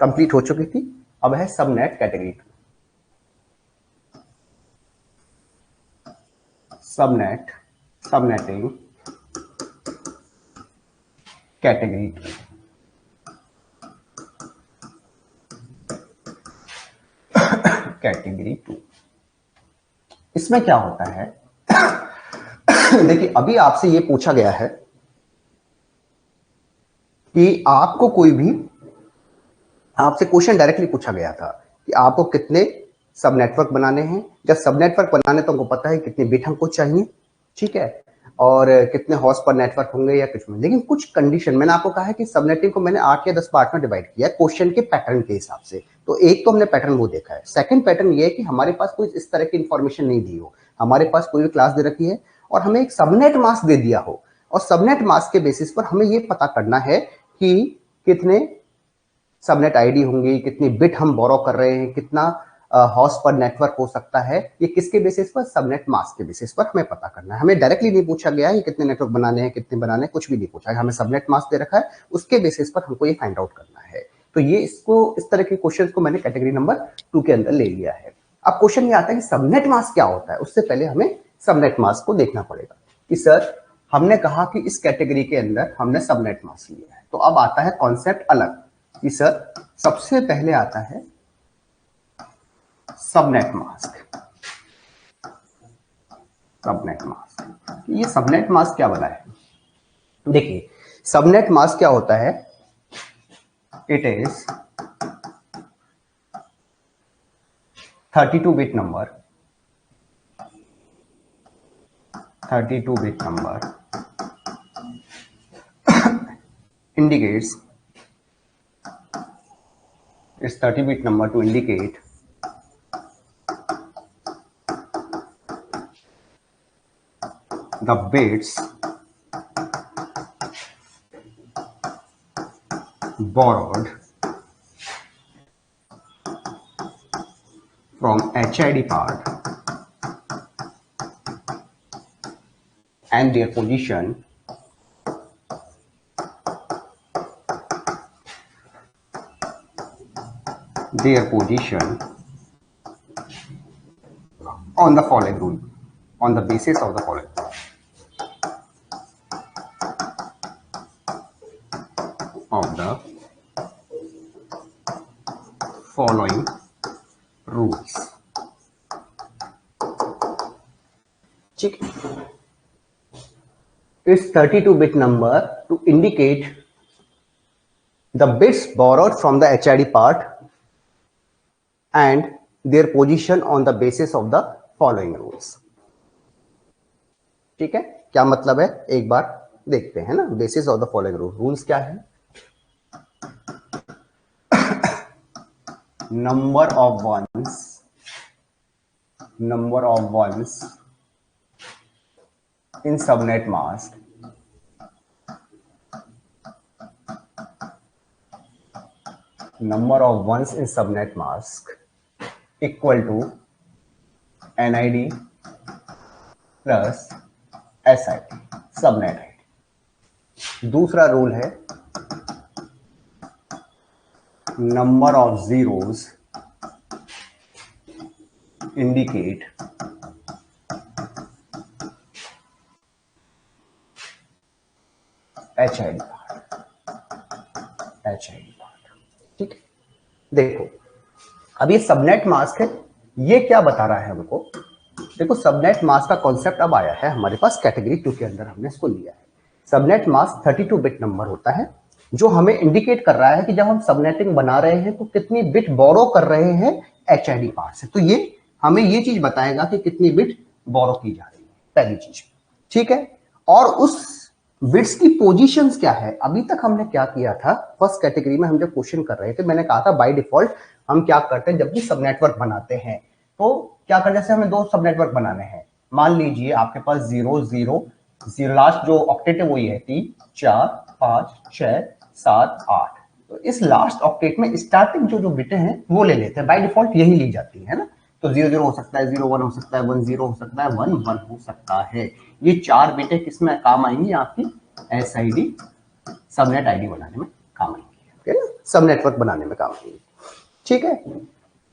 Complete हो चुकी थी। अब है subnet category 2। Subnetting category 2। Category 2 इसमें क्या होता है देखिए, अभी आपसे ये पूछा गया है कि आपको कोई भी आपसे क्वेश्चन डायरेक्टली पूछा गया था कि आपको कितने सब नेटवर्क बनाने हैं। जब सब नेटवर्क बनाने तो हमको पता है कितने बिट हमको चाहिए, ठीक है, और कितने हॉर्स पर नेटवर्क होंगे या कुछ में। लेकिन कुछ कंडीशन मैंने आपको कहा है कि सबनेटिंग को मैंने 8 या 10 पार्ट में डिवाइड किया है क्वेश्चन के पैटर्न के हिसाब से। तो एक तो हमने पैटर्न वो देखा है। सेकंड पैटर्न ये है कि हमारे पास कोई इस तरह की इंफॉर्मेशन नहीं दी हो, हमारे पास कोई भी क्लास दे रखी है और हमें एक सबनेट मास्क दे दिया हो, और सबनेट मास्क के बेसिस पर हमें ये पता करना है कि कितने सबनेट आईडी होंगी, कितनी बिट हम बोरो कर रहे हैं, कितना हॉर्स पर नेटवर्क हो सकता है। ये किसके बेसिस पर? सबनेट मास्क के बेसिस पर हमें पता करना है। हमें डायरेक्टली नहीं पूछा गया है कितने नेटवर्क बनाने हैं, कितने बनाने हैं, कुछ भी नहीं पूछा है। हमें सबनेट मास्क दे रखा है, उसके बेसिस पर हमको ये फाइंड आउट करना है। तो ये इस तरह के क्वेश्चन को मैंने कैटेगरी नंबर 2 के अंदर ले लिया है। अब क्वेश्चन ये आता है कि सबनेट मास्क क्या होता है। उससे पहले हमें सबनेट मास्क को देखना पड़ेगा कि सर हमने कहा कि इस कैटेगरी के अंदर हमने सबनेट मास्क लिया है, तो अब आता है कॉन्सेप्ट अलग कि सर सबसे पहले आता है सबनेट मास्क। सबनेट मास्क, ये सबनेट मास्क क्या बना है? देखिए, सबनेट मास्क क्या होता है? It is 32 bit number, 32 bit number indicates, it's 30-bit number to indicate the bits borrowed from HID part and their position on the following rule, on the basis of the following. Of the following rules. ठीक है, it's 32-bit number to indicate the bits borrowed from the HID part and their position on the basis of the following rules. ठीक है, क्या मतलब है एक बार देखते हैं ना। Basis of the following rule, rules क्या है? Number of ones in subnet mask equal to NID plus SID, subnet ID. दूसरा रूल है number of zeros indicate HID part. ठीक है, देखो अब ये सबनेट मास्क है, ये क्या बता रहा है हमको? देखो, सबनेट मास्क का कॉन्सेप्ट अब आया है हमारे पास कैटेगरी 2 के अंदर, हमने इसको लिया है। सबनेट मास्क 32 बिट नंबर होता है जो हमें इंडिकेट कर रहा है कि जब हम सबनेटिंग बना रहे हैं तो कितनी बिट बोरो कर रहे हैं HID पार्ट से। तो ये हमें ये चीज बताएगा कि कितनी बिट बोरो की जा रही है, पहली चीज। ठीक है, और उस बिट्स की पोजीशंस क्या है? अभी तक हमने क्या किया था, फर्स्ट कैटेगरी में हम जब क्वेश्चन कर रहे थे मैंने कहा था बाय डिफॉल्ट हम क्या करते हैं, जब भी सब नेटवर्क बनाते हैं तो क्या करते हैं, जैसे हमें 2 सब नेटवर्क बनाने हैं, मान लीजिए आपके पास 0 0 0, लास्ट जो ऑक्टेट है वो ये है 3 4 5 6 7 8। तो इस लास्ट ऑक्टेट में स्टार्टिंग जो बिटें हैं वो ले लेते हैं, बाय डिफॉल्ट यही ली जाती है ना। तो 0 0 हो सकता है, 0 1 हो सकता है, 1 0 हो सकता है, 1 1 हो सकता है। ये 4 बिटें किसमें काम आएंगी? आपकी SID सबनेट आईडी बनाने में काम आएंगी। सब नेटवर्क बनाने में काम आएंगे। ठीक है,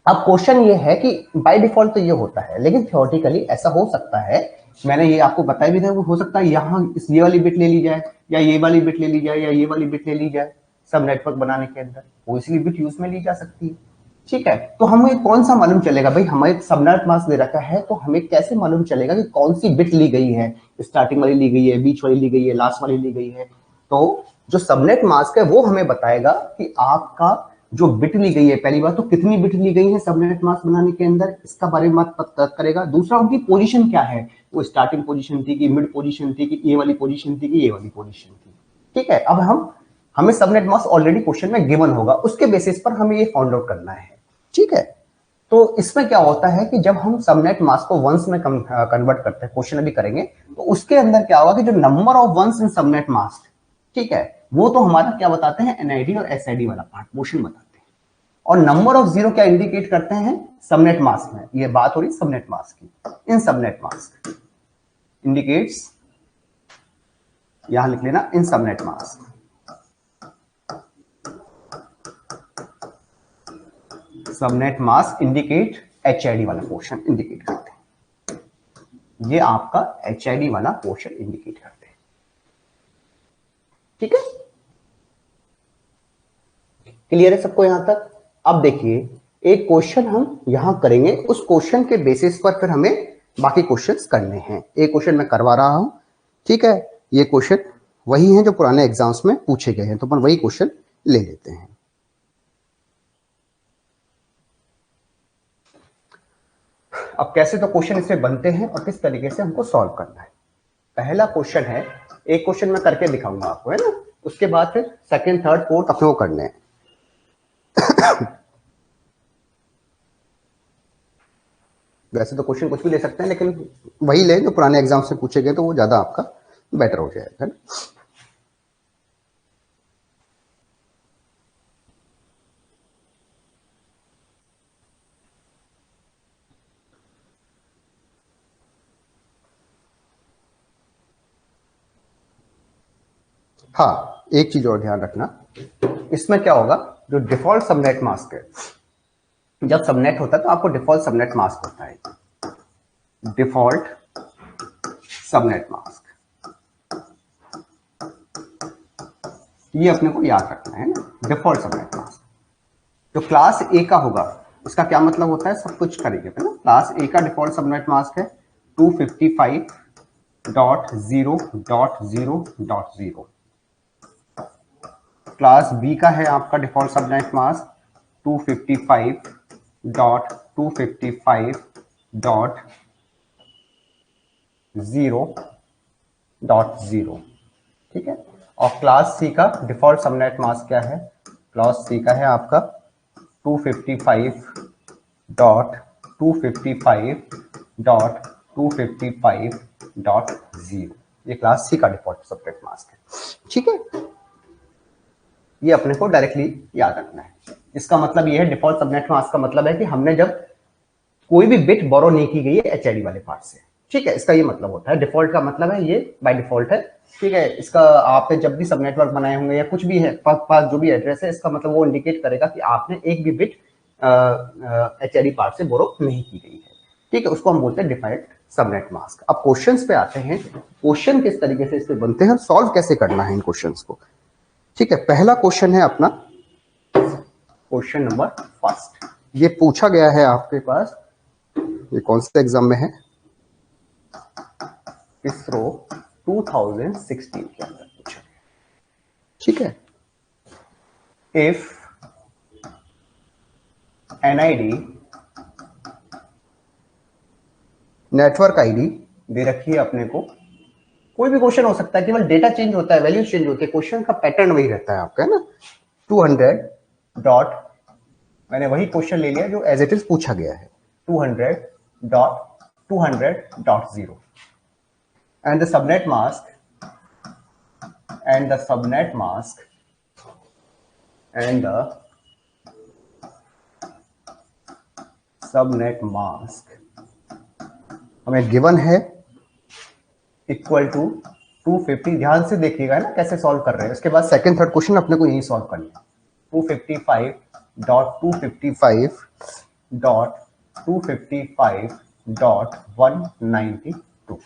अब क्वेश्चन ये है कि बाय डिफॉल्ट तो ये होता है, लेकिन थियोरेटिकली ऐसा हो सकता है, मैंने ये आपको बताया भी था, वो हो सकता है यहाँ ये वाली बिट ले ली जाए, या ये वाली बिट ले ली जाए, या ये वाली बिट ले ली जाए सब नेटवर्क बनाने के अंदर, वो इसलिए बिट यूज में ली जा सकती है। ठीक है, तो हमें कौन सा मालूम चलेगा भाई, हमें सबनेट मास्क दे रखा है, तो हमें कैसे मालूम चलेगा कि कौन सी बिट ली गई है, स्टार्टिंग वाली ली गई है, बीच वाली ली गई है, लास्ट वाली ली गई है। तो जो सबनेट मास्क है वो हमें बताएगा कि आपका जो बिट ली गई है, पहली बात तो कितनी बिट ली गई है सबनेट मास्क बनाने के अंदर, इसका बारे में पता करेगा। दूसरा उनकी पोजीशन क्या है, वो स्टार्टिंग पोजीशन थी कि मिड पोजीशन थी कि ये वाली पोजीशन थी कि ये वाली पोजीशन थी। ठीक है, अब हमें सबनेट मास्क ऑलरेडी क्वेश्चन में गिवन होगा, उसके बेसिस पर हमें ये फाइंड आउट करना है। ठीक है, तो इसमें क्या होता है कि जब हम सबनेट मास्क को वंस में कन्वर्ट करते हैं, क्वेश्चन अभी करेंगे, तो उसके अंदर क्या होगा कि जो number of ones in subnet mask, ठीक है, वो तो हमारा क्या बताते हैं, एनआईडी और एसआईडी वाला पार्ट पोर्शन बताते हैं, और नंबर ऑफ जीरो क्या इंडिकेट करते हैं सबनेट मास्क में, ये बात हो रही सबनेट मास्क की। इन सबनेट मास्क इंडिकेट्स, यहां लिख लेना, इन subnet mask, subnet mask indicate HID वाला पोर्शन इंडिकेट करते हैं, ये आपका एचआईडी वाला पोर्शन इंडिकेट करते हैं। ठीक है, क्लियर है सबको यहां तक? अब देखिए, एक क्वेश्चन हम यहां करेंगे, उस क्वेश्चन के बेसिस पर फिर हमें बाकी क्वेश्चंस करने हैं। एक क्वेश्चन मैं करवा रहा हूं, ठीक है, ये क्वेश्चन वही है जो पुराने एग्जाम्स में पूछे गए हैं, तो अपन वही क्वेश्चन ले लेते हैं। अब कैसे तो क्वेश्चन इसमें बनते हैं और किस तरीके से हमको सॉल्व करना है। पहला क्वेश्चन है, एक क्वेश्चन मैं करके दिखाऊंगा आपको, है ना, उसके बाद फिर सेकंड थर्ड फोर्थ अपने को करने हैं। वैसे तो क्वेश्चन कुछ भी ले सकते हैं, लेकिन वही ले जो पुराने एग्जाम से पूछे गए, तो वो ज्यादा आपका बेटर हो जाएगा, है ना। हाँ, एक चीज और ध्यान रखना, इसमें क्या होगा, जो डिफॉल्ट सबनेट मास्क है, जब सबनेट होता है तो आपको डिफॉल्ट सबनेट मास्क होता है, डिफॉल्ट सबनेट मास्क, ये अपने को याद रखना है ना, डिफॉल्ट सबनेट मास्क। जो क्लास ए का होगा, इसका क्या मतलब होता है, सब कुछ करेंगे ना। क्लास ए का डिफॉल्ट सबनेट मास्क है 255.0.0.0। क्लास बी का है आपका डिफॉल्ट सबनेट मास्क 255.255.0.0। ठीक है, और क्लास सी का डिफॉल्ट सबनेट मास्क क्या है, क्लास सी का है आपका 255.255.255.0। ये क्लास सी का डिफॉल्ट सबनेट मास्क है। ठीक है, ये अपने को डायरेक्टली याद रखना है। इसका मतलब ये है, डिफॉल्ट सबनेट मास्क का मतलब है कि हमने जब कोई भी बिट बोरो नहीं की गई है एचआईडी वाले पार्ट से। ठीक है, इसका ये मतलब होता है, डिफॉल्ट का मतलब है ये बाय डिफॉल्ट है। ठीक है, इसका आपने जब भी सब नेटवर्क बनाए होंगे या कुछ भी है पास जो भी एड्रेस है, इसका मतलब वो इंडिकेट करेगा कि आपने एक भी बिट एचआईडी पार्ट से बोरो नहीं की गई है। ठीक है, उसको हम बोलते हैं डिफॉल्ट सबनेट मास्क। अब क्वेश्चंस पे आते हैं, क्वेश्चन किस तरीके से इससे बनते हैं, सॉल्व कैसे करना है इन क्वेश्चंस को। ठीक है, पहला क्वेश्चन है अपना क्वेश्चन नंबर फर्स्ट, ये पूछा गया है आपके पास, ये कौन से एग्जाम में है, इसरो 2016 के अंदर पूछा गया। ठीक है, इफ एनआईडी नेटवर्क आईडी दे रखी है अपने को, कोई भी क्वेश्चन हो सकता है, केवल डेटा चेंज होता है, वैल्यू चेंज होती है, क्वेश्चन का पैटर्न वही रहता है आपका, है ना। 200 डॉट, मैंने वही क्वेश्चन ले लिया जो एज इट इज पूछा गया है, 200.200.0 and the subnet mask and the subnet mask and the subnet mask हमें गिवन है इक्वल टू 250। ध्यान से देखिएगा ना कैसे सॉल्व कर रहे हैं, उसके बाद सेकंड थर्ड क्वेश्चन अपने को यही सॉल्व करना है। 255.255.255.192.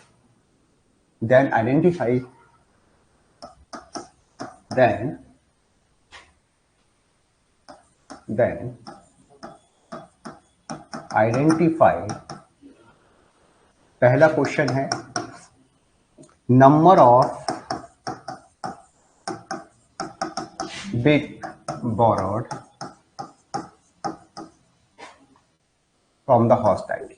Then identify पहला क्वेश्चन है number of bit borrowed from the host ID.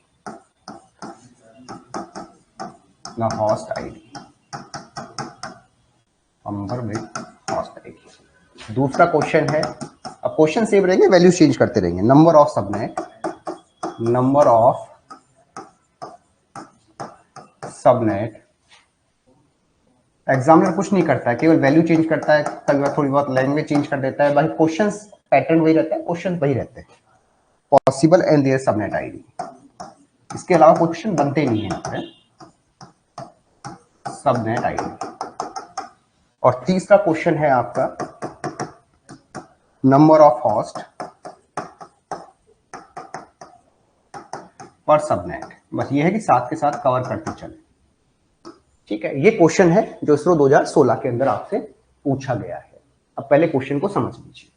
The host ID. Number bit host ID. दूसरा क्वेश्चन है, अब क्वेश्चन सेव रहेंगे, वैल्यू चेंज करते रहेंगे. Number of subnet, number of subnet. Examiner कुछ नहीं करता है, केवल वैल्यू चेंज करता है, कई बार थोड़ी बहुत लैंग्वेज चेंज कर देता है, बाकी क्वेश्चंस पैटर्न वही रहता है, क्वेश्चन वही रहते हैं. Possible and their subnet ID, इसके अलावा क्वेश्चन बनते नहीं है यहाँ पे. Subnet ID. और तीसरा क्वेश्चन है आपका number of host per subnet. बस ये है कि साथ के साथ कवर करते चले. ठीक है, ये क्वेश्चन है जो इसरो 2016 के अंदर आपसे पूछा गया है. अब पहले क्वेश्चन को समझ लीजिए.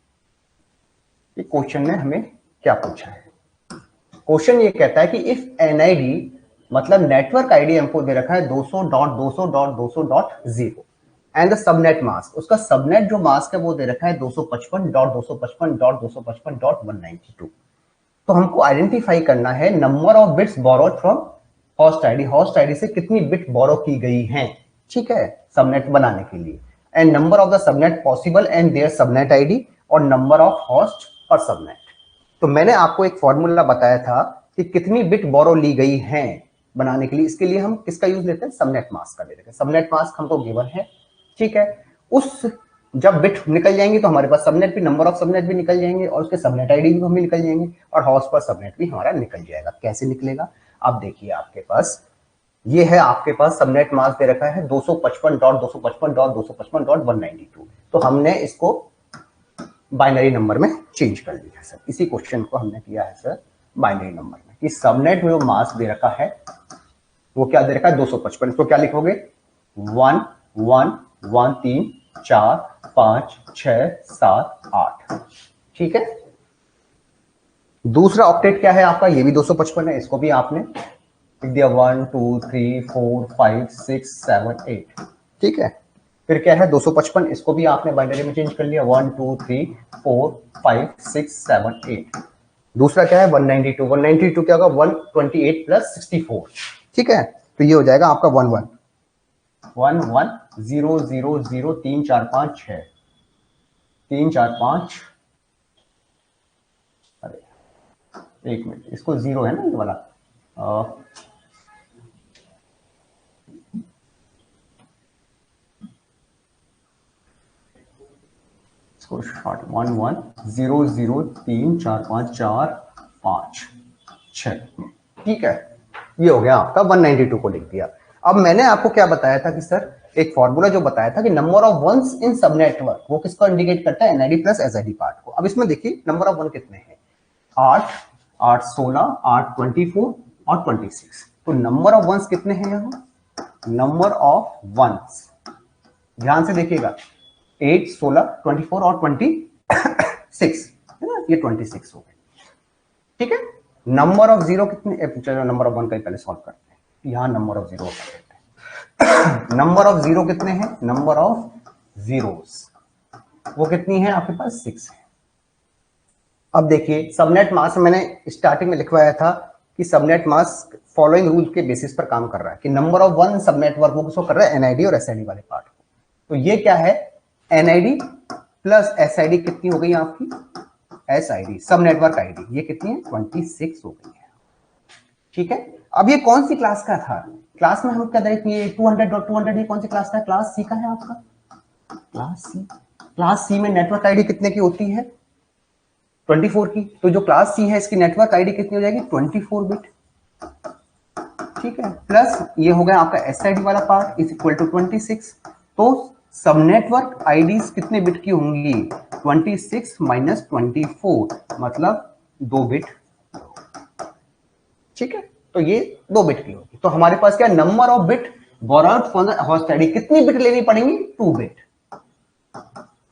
ये क्वेश्चन ने हमें क्या पूछा है. क्वेश्चन ये कहता है कि इफ एनआईडी मतलब नेटवर्क आईडी हमको दे रखा है 200.200.200.0 एंड द सबनेट मास्क, उसका सबनेट जो मास्क है वो दे रखा है 255.255.255.192. तो हमको आइडेंटिफाई करना है number of bits borrowed from host ID. Host ID से कितनी बिट बोरो की गई हैं, ठीक है, सबनेट बनाने के लिए. And number of the subnet possible and their subnet ID और number of host per subnet. तो मैंने आपको एक फॉर्मूला बताया था कि कितनी बिट बोरो ली गई हैं बनाने के लिए. इसके लिए हम किसका यूज लेते हैं, सबनेट मास्क का ले लेते हैं. सबनेट मास्क हमको गिवन है, ठीक है. उस जब बिट निकल जाएंगे तो हमारे पास सबनेट भी, नंबर ऑफ सबनेट भी निकल जाएंगे और उसके सबनेट आईडी भी हमें निकल जाएंगे और होस्ट पर सबनेट भी हमारा निकल जाएगा. कैसे निकलेगा, आप देखिए. आपके पास ये है, आपके पास सबनेट मास्क दे रखा है 255.255.255.192. तो हमने इसको बाइनरी नंबर में चेंज कर दिया सर. इसी क्वेश्चन को हमने किया है सर बाइनरी नंबर में कि सबनेट में जो मास्क दे रखा है वो क्या दे रखा है 255. तो क्या लिखोगे 1 1 1 3 4 5 6 7 8. ठीक है. दूसरा ऑक्टेट क्या है आपका, ये भी 255 है. इसको भी आपने लिख दिया 1 2 3 4 5 6 7 8. ठीक है. फिर क्या है 255, इसको भी आपने बाइनरी में चेंज कर लिया 1 2 3 4 5 6 7 8. दूसरा क्या है 192. 192 क्या होगा 128 प्लस 64. ठीक है. तो ये हो जाएगा आपका 1 1 1 1 0 0 0 3 4 5 6 3 4 5. अरे एक मिनट, इसको जीरो है ना ये वाला. इसको शॉर्ट 1 1 0 0 3 4 5 4 5 6. ठीक है. ये हो गया आपका 192 को लिख दिया. अब मैंने आपको क्या बताया था कि सर एक फॉर्मूला जो बताया था कि नंबर ऑफ वंस इन सब नेटवर्क, वो किसको इंडिकेट करता है, एनआईडी प्लस एसआईडी पार्ट को. अब इसमें देखिए नंबर ऑफ वन कितने हैं, 8 8 16 8 24 और 26. तो नंबर ऑफ वंस कितने हैं यहाँ, नंबर ऑफ वंस ध्यान से देखिएगा 8 16 24 और 26 है ना, ये 26 हो गए. ठीक है. नंबर ऑफ जीरो कितने, चलो नंबर ऑफ वन का पहले सॉल्व करते हैं. यहां नंबर ऑफ जीरो कर देते हैं. नंबर ऑफ जीरो कितने हैं, नंबर ऑफ जीरोस वो कितनी है आपके पास 6 है. अब देखिए सबनेट मास्क मैंने स्टार्टिंग में लिखवाया था कि सबनेट मास्क फॉलोइंग रूल के बेसिस पर काम कर रहा है कि नंबर ऑफ वन सब नेटवर्क वो किसको कर रहा है, एनआईडी और एसआईडी वाले पार्ट को. तो ये क्या है, एनआईडी प्लस एसआईडी कितनी हो गई आपकी, एसआईडी सब नेटवर्क आईडी, ये कितनी है 26 हो गई है. ठीक है. अब ये कौन सी क्लास का था, क्लास में हम क्या देखें, ये 200.200 ये कौन सी क्लास का, क्लास सी का है आपका, क्लास सी. क्लास सी में नेटवर्क आईडी कितने की होती है, 24 की. तो जो क्लास सी है इसकी नेटवर्क आईडी कितनी हो जाएगी 24 बिट. ठीक है. प्लस ये हो गया आपका एसआईडी वाला पार्ट इज इक्वल टू 26. तो सब नेटवर्क आईडीज कितने बिट की होंगी? 26 माइनस 24 मतलब 2 बिट। ठीक है, तो ये 2 बिट की होगी। तो हमारे पास क्या, number of bit borrowed from the host ID, कितनी बिट लेनी पड़ेंगी? 2 बिट।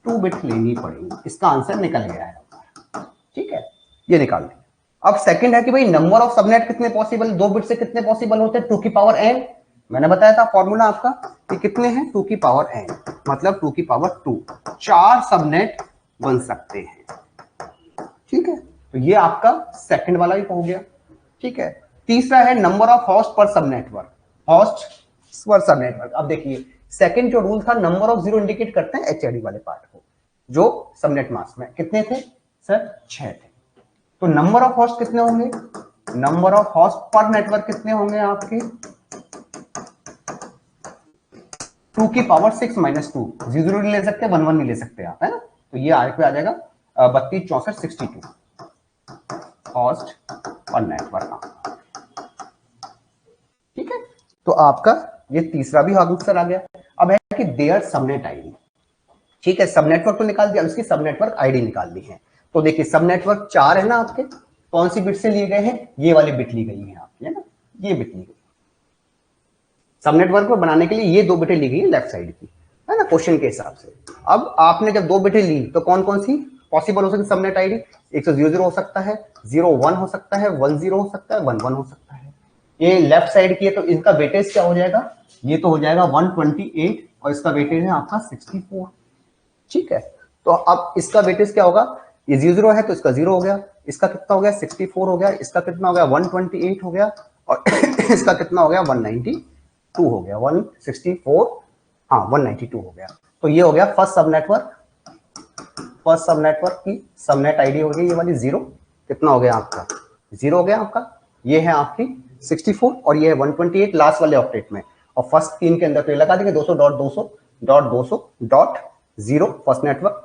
2 बिट लेनी पड़ेगी। इसका आंसर निकल गया है। ठीक है, ये निकाल दें। अब सेकंड है कि भाई नंबर ऑफ सबनेट कितने पॉसिबल, 2 बिट से कितने पॉसिबल होते हैं? 2 की पावर n। मैंने बताया था फॉर्मूला आपका कि कितने हैं, 2 की पावर n मतलब 2 की पावर 2, 4 सबनेट बन सकते हैं। ठीक है, तो ये आपका सेकंड वाला भी हो गया। ठीक है, तीसरा है नंबर ऑफ होस्ट पर सब नेटवर्क, होस्ट पर सब नेटवर्क। अब देखिए सेकंड जो रूल था, नंबर ऑफ जीरो इंडिकेट करते हैं एचआईडी वाले पार्ट को, जो सबनेट मास्क में कितने थे सर? 6 थे। तो नंबर ऑफ होस्ट कितने होंगे? नंबर ऑफ होस्ट पर नेटवर्क कितने होंगे आपके? 2 की पावर 6 माइनस 2, 0 नहीं ले सकते, 1 1 नहीं ले सकते आप, है ना? तो ये आ जाएगा 32 64 62 होस्ट पर नेटवर्क। ठीक है, तो आपका ये तीसरा भी आंसर आ गया। अब है कि देयर सबनेट आईडी। ठीक है, सब नेटवर्क तो निकाल दिया, उसकी सब नेटवर्क आईडी निकाल ली है। तो देखिए सब नेटवर्क 4 है ना आपके, कौन सी बिट से लिए गए हैं? ये वाली बिट ली गई है आपकी, है ना? ये बिट ली गई। सब नेटवर्क को बनाने के लिए ये 2 बिटें ली गई है लेफ्ट साइड की, है ना, क्वेश्चन के हिसाब से। अब आपने जब 2 बिटें ली तो कौन कौन सी पॉसिबल हो सकती है सबनेट आईडी? 100 हो सकता है, 01 हो सकता है, 10 हो सकता है, 11 हो सकता है। ये लेफ्ट साइड की है तो इनका वेटेज क्या हो जाएगा? ये तो हो जाएगा 128 और इसका वेटेज है आपका 64। ठीक है, तो अब इसका वेटेज क्या होगा? ये 0 है तो इसका 0 हो गया, इसका कितना हो गया? 64 हो गया, इसका कितना हो गया? 128 हो गया, और इसका कितना हो गया? 192 हो गया, 164, हाँ 192 हो गया। तो ये हो गया फर्स्ट सब नेटवर्क। फर्स्ट सब नेटवर्क की सबनेट आईडी हो गई ये वाली 0। कितना हो गया आपका? 0 हो गया आपका। ये है आपकी 64 और ये है 128 लास्ट वाले ऑक्टेट में। और फर्स्ट 3 के अंदर तो ये लगा देंगे 200.200.200.0 फर्स्ट नेटवर्क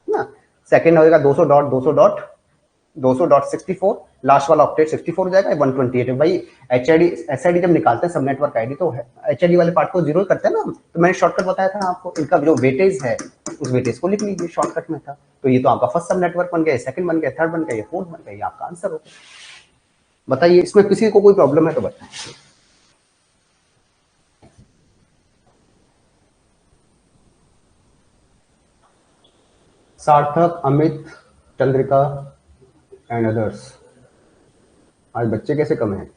ना। सेकंड होगा 200.200.200.64, लास्ट वाला ऑक्टेट 64 हो जाएगा, 128 है। भाई एचआईडी जब निकालते हैं सब नेटवर्क आईडी तो एचआईडी वाले पार्ट को 0 करते हैं ना। तो मैंने शॉर्टकट बताया था आपको, इनका जो वेटेज है उस वेटेज को लिख लीजिए, शॉर्टकट में था। तो ये तो आपका फर्स्ट सब नेटवर्क बन गया, सेकंड बन गया, थर्ड बन गया, फोर्थ बन गया, ये आपका आंसर होगा। बताइए इसमें किसी को कोई प्रॉब्लम है तो बताएं। सार्थक, अमित, चंद्रिका एंड अदर्स। आज बच्चे कैसे कम हैं?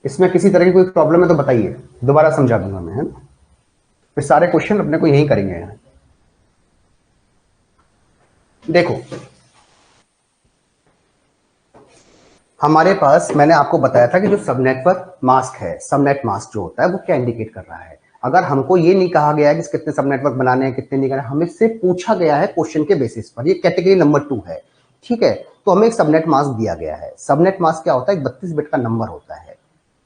इसमें किसी तरह की कोई प्रॉब्लम है तो बताइए, दोबारा समझा दूंगा मैं, है ना? फिर सारे क्वेश्चन अपने को यही करेंगे यहाँ। देखो हमारे पास मैंने आपको बताया था कि जो सब नेटवर्क मास्क है, सबनेट मास्क जो होता है वो क्या इंडिकेट कर रहा है। अगर हमको ये नहीं कहा गया है कि कितने सब नेटवर्क बनाने हैं कितने नहीं करना, हमें सिर्फ पूछा गया है क्वेश्चन के बेसिस पर, ये कैटेगरी नंबर 2 है। ठीक है, तो हमें एक सबनेट मास्क दिया गया है। सबनेट मास्क क्या होता है? 32 बिट का नंबर होता है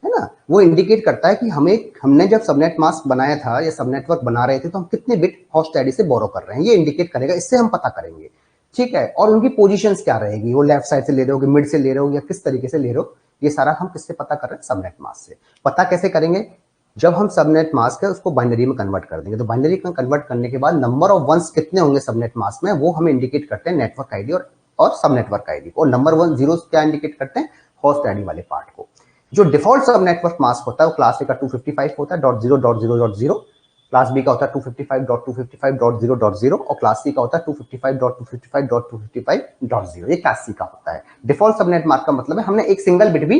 ना? वो इंडिकेट करता है कि हमने जब सबनेट मास्क बनाया था या सब नेटवर्क बना रहे थे तो हम कितने बिट होस्ट आईडी से बोरो कर रहे हैं, ये इंडिकेट करेगा। इससे हम पता करेंगे। ठीक है, और उनकी पोजीशंस क्या रहेगी, वो लेफ्ट साइड से ले रहे हो कि मिड से ले रहे हो या किस तरीके से ले रहे हो, ये सारा हम किससे पता कर रहे हैं? सबनेट मास्क से। पता कैसे करेंगे? जब हम सबनेट मास्क है उसको बाइनरी में कन्वर्ट कर देंगे, तो बाइनरी में कन्वर्ट करने के बाद नंबर ऑफ वंस कितने होंगे सबनेट मास्क में, वो हमें इंडिकेट करते हैं नेटवर्क आईडी और सब नेटवर्क आईडी को। और नंबर 1 जीरो क्या इंडिकेट करते हैं? होस्ट आईडी वाले पार्ट को। जो डिफॉल्ट सब नेटवर्क मास्क होता है वो क्लास ए का 255 होता है .0.0.0, क्लास बी का होता है 255.255.0.0 और क्लास सी का होता है 255.255.255.0। ये क्लास सी का होता है। डिफॉल्ट सबनेट मास्क का मतलब है हमने एक सिंगल बिट भी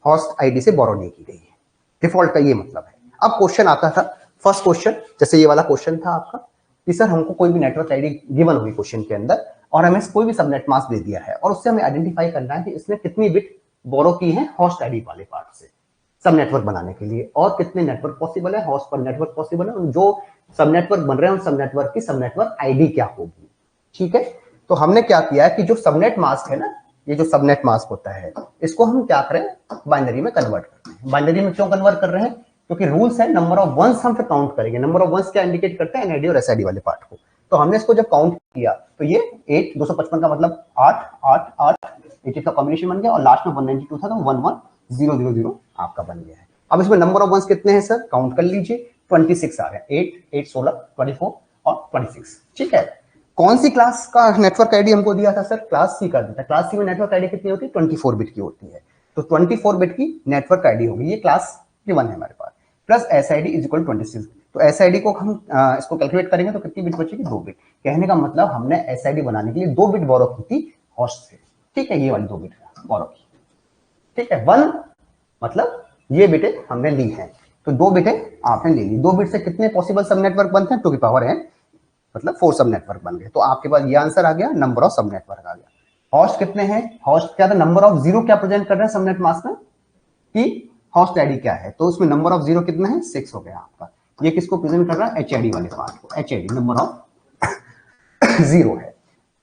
होस्ट आईडी से बोरो नहीं की गई है, डिफॉल्ट का ये मतलब है। अब क्वेश्चन आता था, फर्स्ट क्वेश्चन जैसे ये वाला क्वेश्चन था आपका कि सर हमको कोई भी नेटवर्क आईडी गिवन होगी क्वेश्चन के अंदर और हमें कोई भी सबनेट मास्क दे दिया है और उससे हमें आइडेंटिफाई करना है कि इसने कितनी बिट बोरो की है होस्ट आईडी वाले पार्ट से सब नेटवर्क बनाने के लिए, और कितने नेटवर्क पॉसिबल है, होस्ट पर नेटवर्क पॉसिबल है, जो सब नेटवर्क बन रहे हैं उन सब नेटवर्क की सब नेटवर्क आईडी क्या होगी। ठीक है, तो हमने क्या किया है कि जो सबनेट मास्क है ना, ये जो सबनेट मास्क होता है इसको हम क्या करें? बाइनरी में कन्वर्ट करते हैं। बाइनरी में क्यों कन्वर्ट कर रहे हैं? क्योंकि रूल्स है नंबर ऑफ वंस हम फिर काउंट करेंगे। नंबर ऑफ वंस क्या इंडिकेट करते हैं? एनआईडी और एसआईडी वाले पार्ट को। तो हमने इसको जब काउंट किया तो ये 8 255 का मतलब 8 8 8 8 का कॉम्बिनेशन बन गया और लास्ट में 192 था तो 11000 आपका बन गया है। अब इसमें नंबर ऑफ वंस कितने हैं सर, काउंट कर लीजिए, 26 आ रहे हैं, 8 8 16 24 और 26। ठीक है, कौन सी क्लास का नेटवर्क आईडी हमको दिया था सर, क्लास सी का दिया था। क्लास सी में नेटवर्क आईडी कितनी होती है, 24 बिट की होती है। तो 24 बिट की नेटवर्क आईडी होगी, ये क्लास गिवन है हमारे पास, plus S I D is equal 26। तो एस आई डी को हम इसको कैलकुलेट करेंगे तो कितनी बिट बचेगी, 2 बिट। कहने का मतलब हमने एस आई डी बनाने के लिए 2 बिट बोरो की थी होस्ट से। ठीक है, ये वाली 2 बिट बोरो की। ठीक है, 1 मतलब ये बिटें हमने ली है, तो 2 बिटें आपने ले ली। 2 बिट से कितने पॉसिबल सब नेटवर्क बनते हैं, टू की पावर n, मतलब 4 सब नेटवर्क बन गए। तो आपके पास ये आंसर आ गया, नंबर ऑफ सब नेटवर्क आ गया। होस्ट कितने हैं, होस्ट क्या था, नंबर ऑफ जीरो क्या प्रेजेंट कर रहे हैं सबनेट मास्क में कि होस्ट आईडी क्या है, तो उसमें नंबर ऑफ जीरो कितना है, 6 हो गया आपका। ये किसको प्रेजेंट कर रहा है, एचआईडी वाले पार्ट को, एचआईडी नंबर ऑफ जीरो है।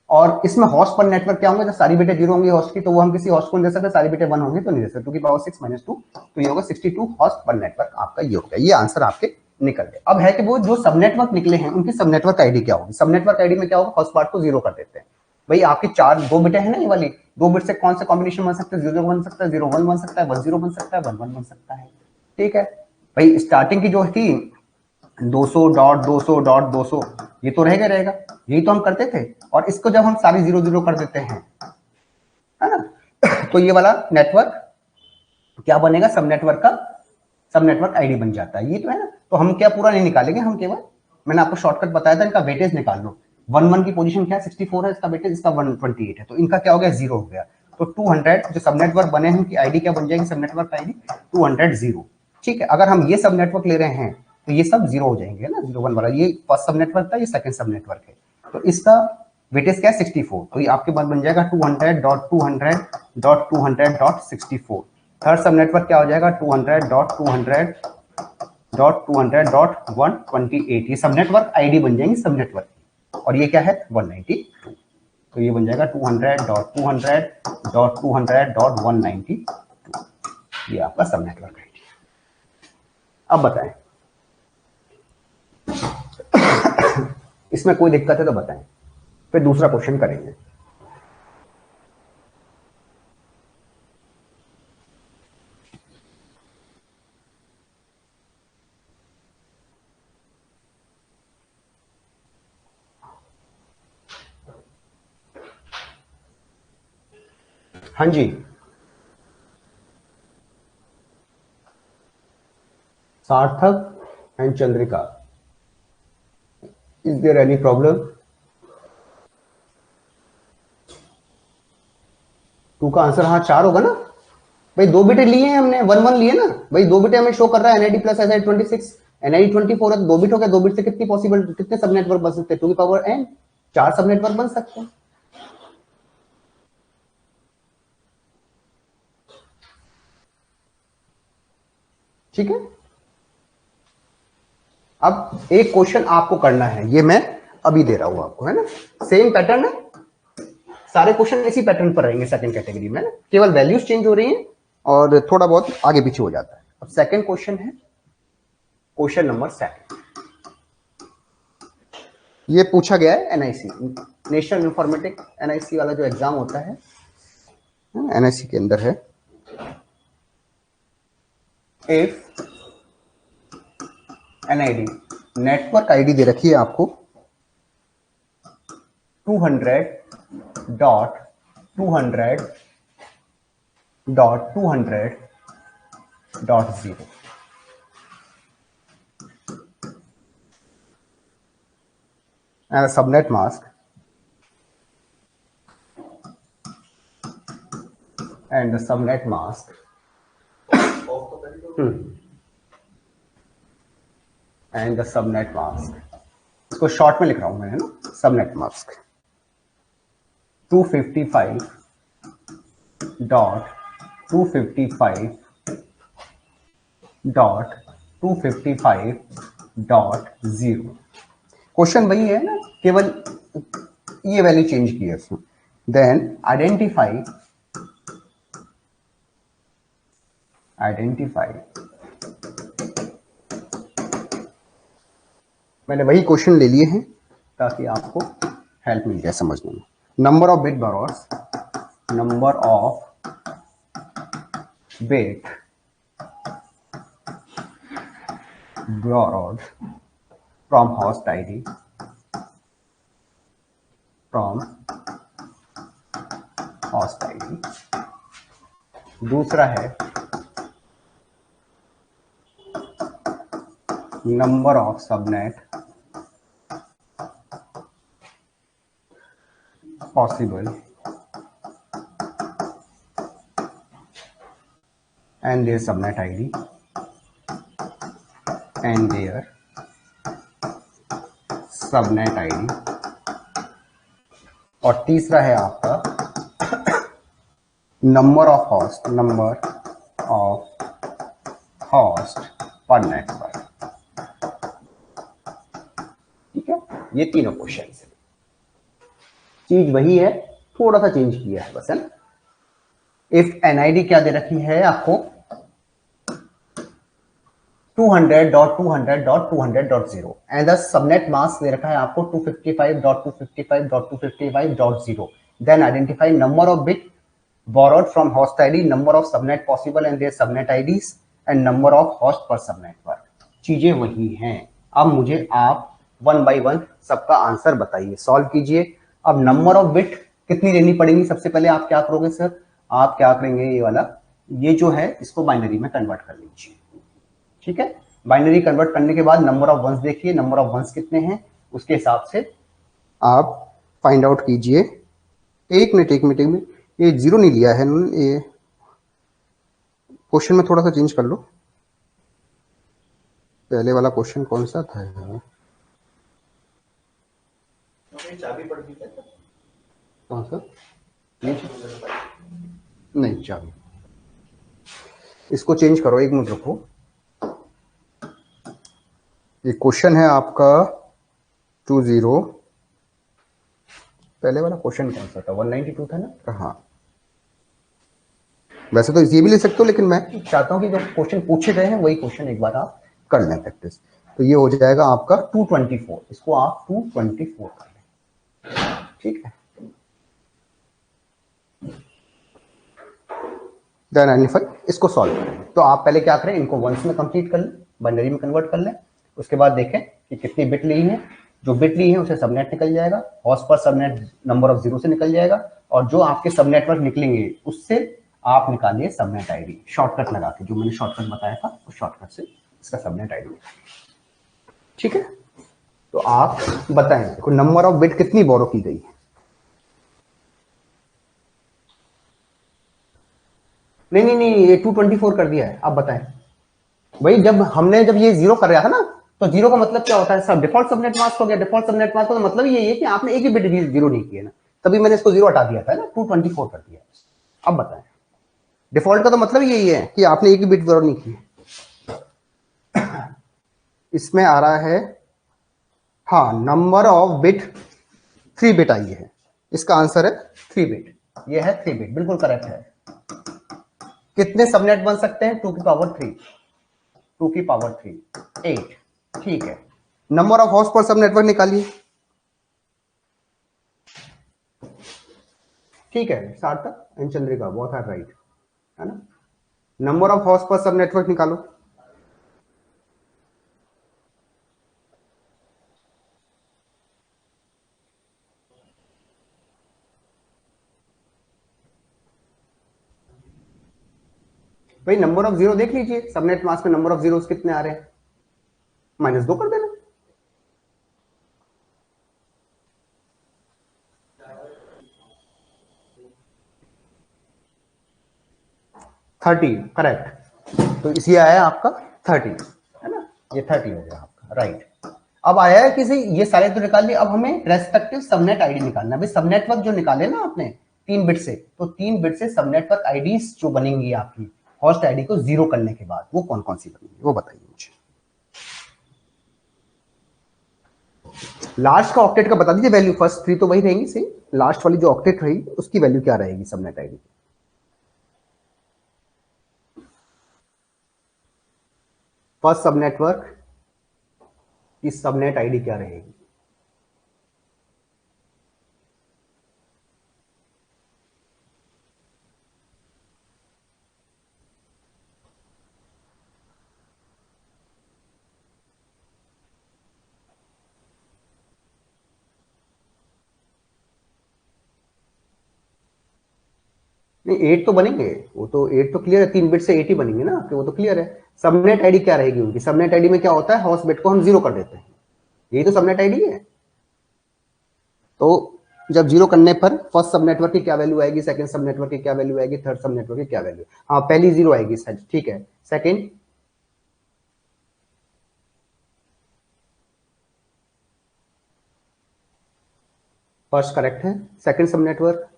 और इसमें होस्ट पर नेटवर्क क्या होंगे, जब सारी बिटें जीरो होंगी होस्ट की, तो वो हम किसी होस्ट को नहीं दे सकते, सारी बिटें 1 होंगी तो नहीं दे सकते, 2 की पावर 6 - 2, तो ये होगा 62 होस्ट पर नेटवर्क आपका, ये हो गया। ये आंसर आपके निकल गए। अब है कि वो जो सब नेटवर्क निकले हैं उनकी सब नेटवर्क आईडी क्या होगी। सब नेटवर्क आईडी में क्या होगा, फर्स्ट पार्ट को जीरो कर देते हैं। भाई आपकी 2 बिटें हैं ना, ये वाली 2 बिट से कौन सा कॉम्बिनेशन बन सकता है, 0 बन सकता है, 0 1 बन सकता है, 1 0 बन सकता है, 1 1 बन सकता है। ठीक है भाई, स्टार्टिंग की जो थी 200.200.200, ये तो रहेगा, यही तो हम करते थे। और इसको जब हम सारी 0 0 कर देते हैं, है ना, तो ये वाला नेटवर्क क्या बनेगा, सब नेटवर्क का सब नेटवर्क आईडी बन जाता है। ये तो है ना, तो हम क्या पूरा नहीं निकालेंगे, हम केवल, मैंने आपको शॉर्टकट बताया था, इनका वेटेज निकाल लो। 1 1 की पोजीशन क्या है, 64 है, इसका वेटेज, इसका 128 है, तो इनका क्या हो गया, 0 हो गया। तो 200 जो सब नेटवर्क बने हैं उनकी आईडी क्या बन जाएगी, सब नेटवर्क आईडी 200 0। ठीक है, अगर हम ये सब नेटवर्क ले रहे हैं तो ये सब 0 हो जाएंगे ना, 0 1 वाला, ये फर्स्ट सब नेटवर्क था, ये सेकंड सब नेटवर्क है, तो इसका वेटेज क्या है, 64। तो ये आपके पास बन जाएगा 200.200.200.64। थर्ड सब नेटवर्क क्या हो जाएगा, 200.200.200.128। ये सब नेटवर्क आईडी बन जाएंगी सब नेटवर्क, और ये क्या है 192। तो ये बन जाएगा 200.200.200.192, ये आपका सब नेटवर्क आईडी। अब बताएं, इसमें कोई दिक्कत है तो बताएं, फिर दूसरा क्वेश्चन करेंगे। हाँ जी, Sarthak and Chandrika, is there any problem? 2 का आंसर हाँ 4 होगा ना भाई, 2 बिटें लिए हैं हमने, 1 1 लिए ना भाई, 2 बिटें हमें शो कर रहा है एनआईडी प्लस एसआईडी 26, एनआईडी 24 है, 2 बिट हो गया। 2 बिट से कितनी पॉसिबल, कितने सब नेटवर्क बन सकते हैं, 2 की पावर n, 4 सब नेटवर्क बन सकते हैं। ठीक है, अब एक क्वेश्चन आपको करना है, ये मैं अभी दे रहा हूं आपको, है ना, सेम पैटर्न है, सारे क्वेश्चन इसी पैटर्न पर रहेंगे सेकंड कैटेगरी में ना, केवल वैल्यूज चेंज हो रही हैं और थोड़ा बहुत आगे पीछे हो जाता है। अब सेकंड क्वेश्चन है, क्वेश्चन नंबर 7, ये पूछा गया है एनआईसी, नेशनल इंफॉर्मेटिक एनआईसी वाला जो एग्जाम होता है, एनआईसी के अंदर है, इफ एनआईडी नेटवर्क आईडी दे रखी है आपको 200.200.200.0 and a subnet mask and the subnet mask and the subnet mask, इसको शॉर्ट में लिख रहा हूं मैं, है ना, सबनेट मास्क 255.255.255.0। क्वेश्चन वही है ना, केवल ये वैल्यू चेंज की है उसमें। देन आइडेंटिफाई मैंने वही क्वेश्चन ले लिए हैं ताकि आपको हेल्प मिल जाए समझने में। Number of bit borrowers, number of bit borrowed from host ID, from host ID। दूसरा है number of subnet possible and their subnet ID and their subnet ID। और तीसरा है आपका number of host पर नेटवर्क। ठीक है, ये तीनों क्वेश्चन है। चीज वही है, थोड़ा सा चेंज किया है बस, है ना। इफ एनआईडी क्या दे रखी है आपको 200.200.200.0 एंड द सबनेट मास्क दे रखा है आपको 255.255.255.0। Then identify number of bit borrowed from host ID, number of subnet possible and their subnet IDs and number of host per subnetwork। चीजें वही हैं। अब मुझे आप वन बाय वन सबका आंसर बताइए, सॉल्व कीजिए। अब नंबर ऑफ बिट कितनी लेनी पड़ेगी? सबसे पहले आप क्या करोगे सर, आप क्या करेंगे, ये वाला, ये जो है इसको बाइनरी में कन्वर्ट कर लीजिए। ठीक है, बाइनरी कन्वर्ट करने के बाद नंबर ऑफ वंस देखिए, नंबर ऑफ वंस कितने हैं, उसके हिसाब से आप फाइंड आउट कीजिए। एक मिनट, ये जीरो नहीं लिया है ये क्वेश्चन में, थोड़ा सा चेंज कर लो। पहले वाला क्वेश्चन कौन सा था? चाबी पड़ गई, कौन सा? नहीं, चाबी, इसको चेंज करो, एक मिनट रुको। ये क्वेश्चन है आपका 20, पहले वाला क्वेश्चन कौन सा था? 192 था ना? हाँ, वैसे तो ये भी ले सकते हो, लेकिन मैं चाहता हूं कि जो क्वेश्चन पूछे गए हैं वही क्वेश्चन एक बार आप कर लें प्रैक्टिस। तो ये हो जाएगा आपका 224, इसको आप 224 कर लें। ठीक है, देन आइडेंटिफाई, इसको सॉल्व करें। तो आप पहले क्या करें, इनको वंस में कंप्लीट कर लें, बाइनरी में कन्वर्ट कर लें। उसके बाद देखें कि कितनी बिट ली है, जो बिट ली है उसे सबनेट निकल जाएगा, हॉस्ट पर सबनेट नंबर ऑफ जीरो से निकल जाएगा, और जो आपके सबनेटवर्क निकलेंगे उससे आप निकालिए सबनेट आईडी, शॉर्टकट लगा के, जो मैंने शॉर्टकट बताया था उस शॉर्टकट से इसका सबनेट आईडी। ठीक है, तो आप बताएं, देखो नंबर ऑफ बिट कितनी बोरो की गई है? नहीं, ये 224 कर दिया है, आप बताएं। वही जब ये जीरो कर रहा था ना, तो जीरो का मतलब क्या होता है? सब डिफॉल्ट सबनेट मास्क हो गया। डिफॉल्ट सबनेट मास्क का मतलब ये है कि आपने एक ही बिट जीरो नहीं किया ना, तभी मैंने इसको जीरो हटा दिया था ना, 224 कर दिया। अब बताएं, डिफॉल्ट का तो मतलब यही है कि आपने एक ही बिट जीरो नहीं की। इसमें आ रहा है, हाँ, number of bit 3 bit I है, इसका आंसर है 3 बिट। ये है 3 बिट, बिल्कुल करेक्ट है। कितने सबनेट बन सकते हैं? 2 की पावर 3, 2 की पावर 3, 8। ठीक है, नंबर ऑफ होस्ट पर सब नेटवर्क निकालिए। ठीक है, Sarthak and Chandrika both are right, है ना। नंबर ऑफ होस्ट पर सब नेटवर्क निकालो। भाई नंबर ऑफ जीरो देख लीजिए, सबनेट मास्क में नंबर ऑफ जीरो कितने आ रहे हैं, -2 कर देना। Thirty, correct. तो इसी आया आपका 30, है ना, ये 30 हो गया आपका, राइट। अब आया है किसी, ये सारे तो निकाल लिए, अब हमें रेस्पेक्टिव सबनेट आईडी निकालना है। भाई सबनेटवर्क जो निकाले ना आपने 3 बिट से, तो 3 बिट से सबनेटवर्क आईडीज जो बनेंगी आपकी होस्ट आईडी को जीरो करने के बाद, वो कौन कौन सी बनेंगी, वो बताइए मुझे। लास्ट का ऑक्टेट का बता दीजिए वैल्यू, फर्स्ट 3 तो वही रहेंगी सेम, लास्ट वाली जो ऑक्टेट रहेगी उसकी वैल्यू क्या रहेगी सबनेट आईडी? फर्स्ट सब नेटवर्क की सबनेट आईडी क्या रहेगी? नहीं 8 तो बनेंगे, वो तो 8 तो क्लियर है, 3 बिट से 8 ही बनेंगे ना आपके, वो तो क्लियर है। सबनेट आईडी क्या रहेगी उनकी? सबनेट आईडी में क्या होता है, हाउस बिट को हम 0 कर देते हैं, यही तो सबनेट आईडी है। तो जब 0 करने पर फर्स्ट सब नेटवर्क की क्या वैल्यू आएगी, सेकंड सब नेटवर्क की क्या वैल्यू आएगी, थर्ड सब नेटवर्क की क्या वैल्यू? हाँ पहली 0 आएगी सर, ठीक है। सेकंड फर्स्ट करेक्ट है, सेकंड सब नेटवर्क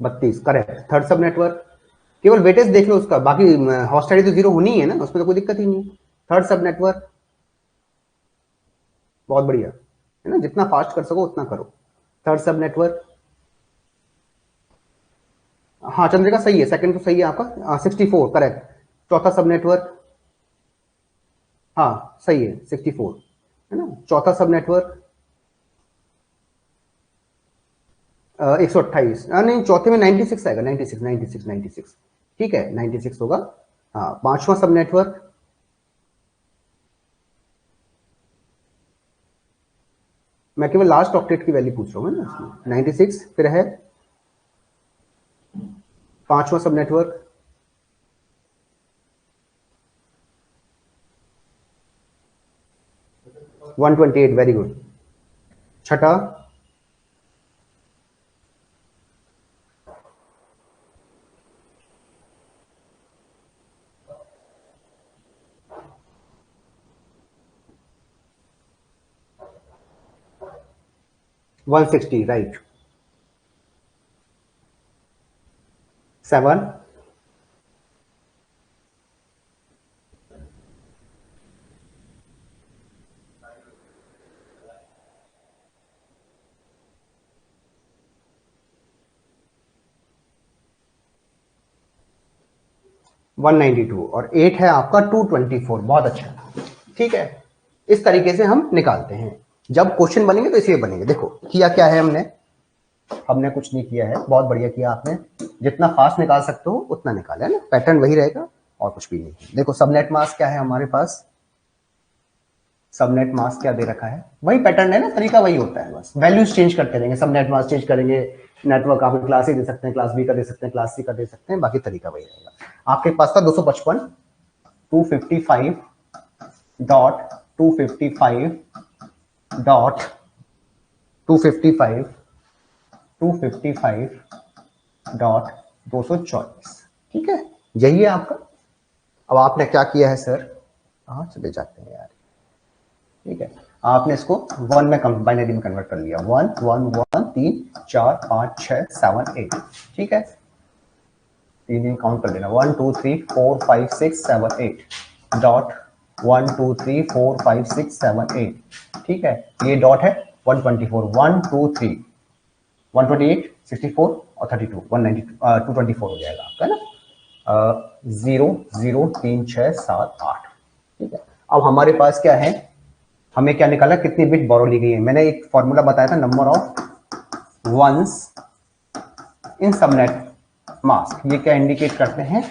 32 करेक्ट, थर्ड सब नेटवर्क केवल वेटेज देख लो उसका, बाकी हॉस्ट आईडी तो 0 होनी है ना, उसमें तो कोई दिक्कत ही नहीं। थर्ड सब नेटवर्क बहुत बढ़िया है ना, जितना फास्ट कर सको उतना करो। थर्ड सब नेटवर्क हाँ चंद्रिका सही है, सेकंड तो सही है आपका, 64 करेक्ट। चौथा सब नेटवर्क हाँ सही है 64 है ना। चौथा सब नेटवर्क 128, नहीं चौथे में 96 आएगा, 96 96 96 ठीक है 96 होगा। हाँ पांचवा सब नेटवर्क मैं केवल लास्ट ऑक्टेट की वैल्यू पूछ रहा हूँ ना, 96 फिर है पांचवा सब नेटवर्क 128 वेरी गुड। छठा 160 राइट। 7 192 और 8 है आपका 224, बहुत अच्छा ठीक है। इस तरीके से हम निकालते हैं, जब क्वेश्चन बनेंगे तो इसलिए बनेंगे। देखो किया क्या है हमने, हमने कुछ नहीं किया है, बहुत बढ़िया किया आपने, जितना फास्ट निकाल सकते हो उतना निकाले है ना, पैटर्न वही रहेगा और कुछ भी नहीं। देखो सबनेट मास्क क्या है हमारे पास, सबनेट मास्क क्या दे रखा है, वही पैटर्न है ना, तरीका वही होता है, बस वैल्यूज चेंज करते रहेंगे, सबनेट मास्क चेंज करेंगे, नेटवर्क आप क्लास ए दे सकते हैं, क्लास बी का दे सकते हैं, क्लास सी का दे सकते हैं, बाकी तरीका वही रहेगा। आपके पास था 255 255 डॉट 255 डॉट 255 255 डॉट 224 ठीक है, यही है आपका। अब आपने क्या किया है सर, कहाँ चले जाते हैं यार, ठीक है आपने इसको वन में बाइनरी में कन्वर्ट कर लिया, 1 1 1 3 4 5 6 7 8 ठीक है, तीन दिन काउंट कर लेना, 1 2 3 4 5 6 7 8 डॉट 1 2 3 4 5 6 7 8 ठीक है, ये डॉट है 124 1 2 3 128 64 और 32 192 224 हो जाएगा आपका है ना, 0 0 3 6 7 8 ठीक है। अब हमारे पास क्या है, हमें क्या निकाला, कितनी बिट बोरो ली गई है, मैंने एक फॉर्मूला बताया था, number of ones in subnet mask, ये क्या इंडिकेट करते हैं,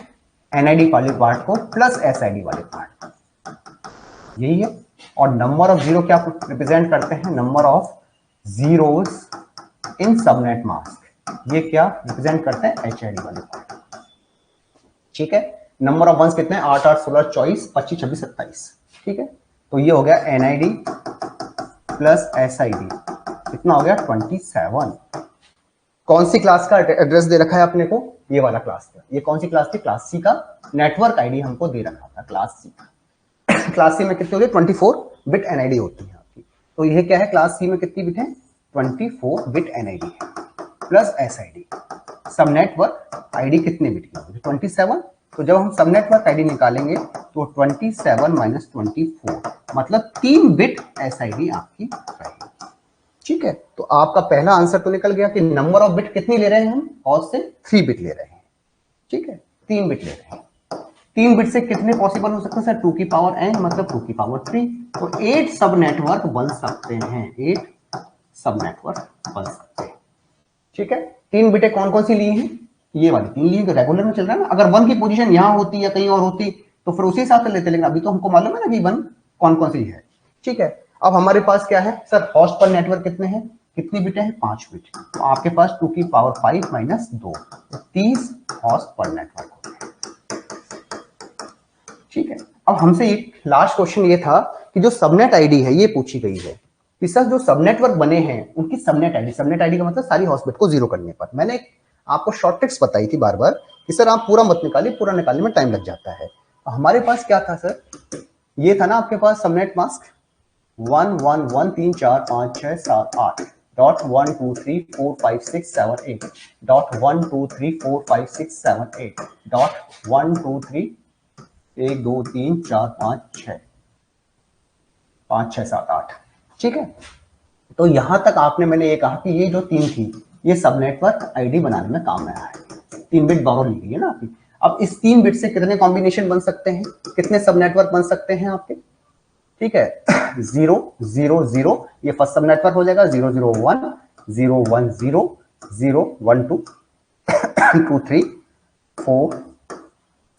एनआईडी वाले पार्ट को प्लस एसआईडी वाले पार्ट, यही है। और नंबर ऑफ जीरो क्या रिप्रेजेंट करते हैं, number of zeros in subnet mask, ये क्या रिप्रेजेंट करते हैं, एचआईडी वाले पार्ट ठीक है। नंबर ऑफ वंस कितने हैं, 8 8 16 24 25 26 27 ठीक है, तो ये हो गया एनआईडी प्लस एसआईडी, कितना हो गया 27। कौन सी क्लास का एड्रेस दे रखा है अपने को, ये वाला क्लास का, ये कौन सी क्लास थी, क्लास सी का नेटवर्क आईडी हमको दे रखा था, क्लास सी का। क्लास सी में कितनी होगी, 24 बिट एनआईडी होती है आपकी, तो ये क्या है, क्लास सी में कितनी बिट है, 24 बिट एनआईडी है प्लस एसआईडी। सब नेटवर्क आईडी कितने बिट की होगी, 27, तो जब हम सब नेटवर्क आईडी निकालेंगे तो 27 माइनस 24 मतलब 3 बिट एसआईडी आपकी रहेगी ठीक है। तो आपका पहला आंसर तो निकल गया कि नंबर ऑफ बिट कितनी ले रहे हैं हम, और से 3 बिट ले रहे हैं ठीक है, 3 बिट ले रहे हैं। 3 बिट से कितने पॉसिबल हो सकते हैं सर, 2 की पावर n मतलब 2 की पावर 3, तो 8 सब नेटवर्क बन सकते हैं, 8 सब नेटवर्क बन सकते हैं ठीक है। 3 बिटें कौन कौन सी ली हैं, ये वाली 3 ली, तो रेगुलर में चल रहा है ना, अगर 1 की पोजीशन यहां होती या कहीं और होती तो फिर उसी हिसाब से लेते, लेंगे अभी तो हमको मालूम है ना कि 1 कौन कौन सी है ठीक है। अब हमारे पास क्या है सर, हॉस्ट पर नेटवर्क कितने हैं, कितनी बिटें हैं? 5 बिट। तो आपके पास 2 की पावर 5 माइनस 2, 30 हॉर्स पर नेटवर्क होते हैं। ठीक है, अब हमसे एक लास्ट क्वेश्चन ये था कि जो सबनेट आईडी है ये पूछी गई है कि सर जो सब नेटवर्क बने हैं उनकी सबनेट आईडी का मतलब सारी हॉस्पिटल को जीरो करने पर। मैंने आपको शॉर्ट ट्रिक्स बताई थी बार बार कि सर आप पूरा मत निकालिए, पूरा निकालने में टाइम लग जाता है। हमारे पास क्या था सर, ये था ना आपके पास subnet mask 1 1 1 3 4 5 6 7 8 dot 1 2 3 4 5 6 7 8 dot 1 2 3 4 5 6 7 8 dot 1 2 3 1 2 3 4 5 6 5 6 7 8। ठीक है, तो यहां तक आपने मैंने ये कहा कि ये जो 3 थी ये सब नेटवर्क आईडी बनाने में काम में आया है। 3 बिट बारो ली गई है ना आपकी। अब इस 3 बिट से कितने कॉम्बिनेशन बन सकते हैं, कितने सब नेटवर्क बन सकते हैं आपके? ठीक है, 0 0 0 ये फर्स्ट सब नेटवर्क हो जाएगा, 0 0 1 0 1 0 0 1 2 2 3 4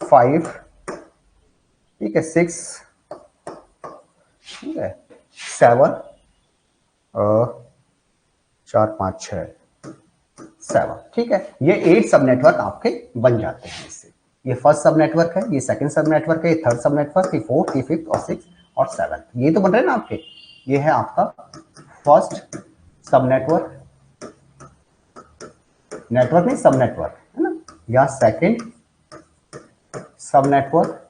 5, ठीक है 6, ठीक है 7, 4 5 6 7। ठीक है, ये 8 सब नेटवर्क आपके बन जाते हैं इससे। ये फर्स्ट सब नेटवर्क है, ये सेकंड सब नेटवर्क है, ये थर्ड सब नेटवर्क, ये फोर्थ, ये फिफ्थ और सिक्स और सेवन, ये तो बन रहे हैं ना आपके। ये है आपका फर्स्ट सब नेटवर्क, नेटवर्क नहीं सब नेटवर्क है ना, या सेकंड सब नेटवर्क।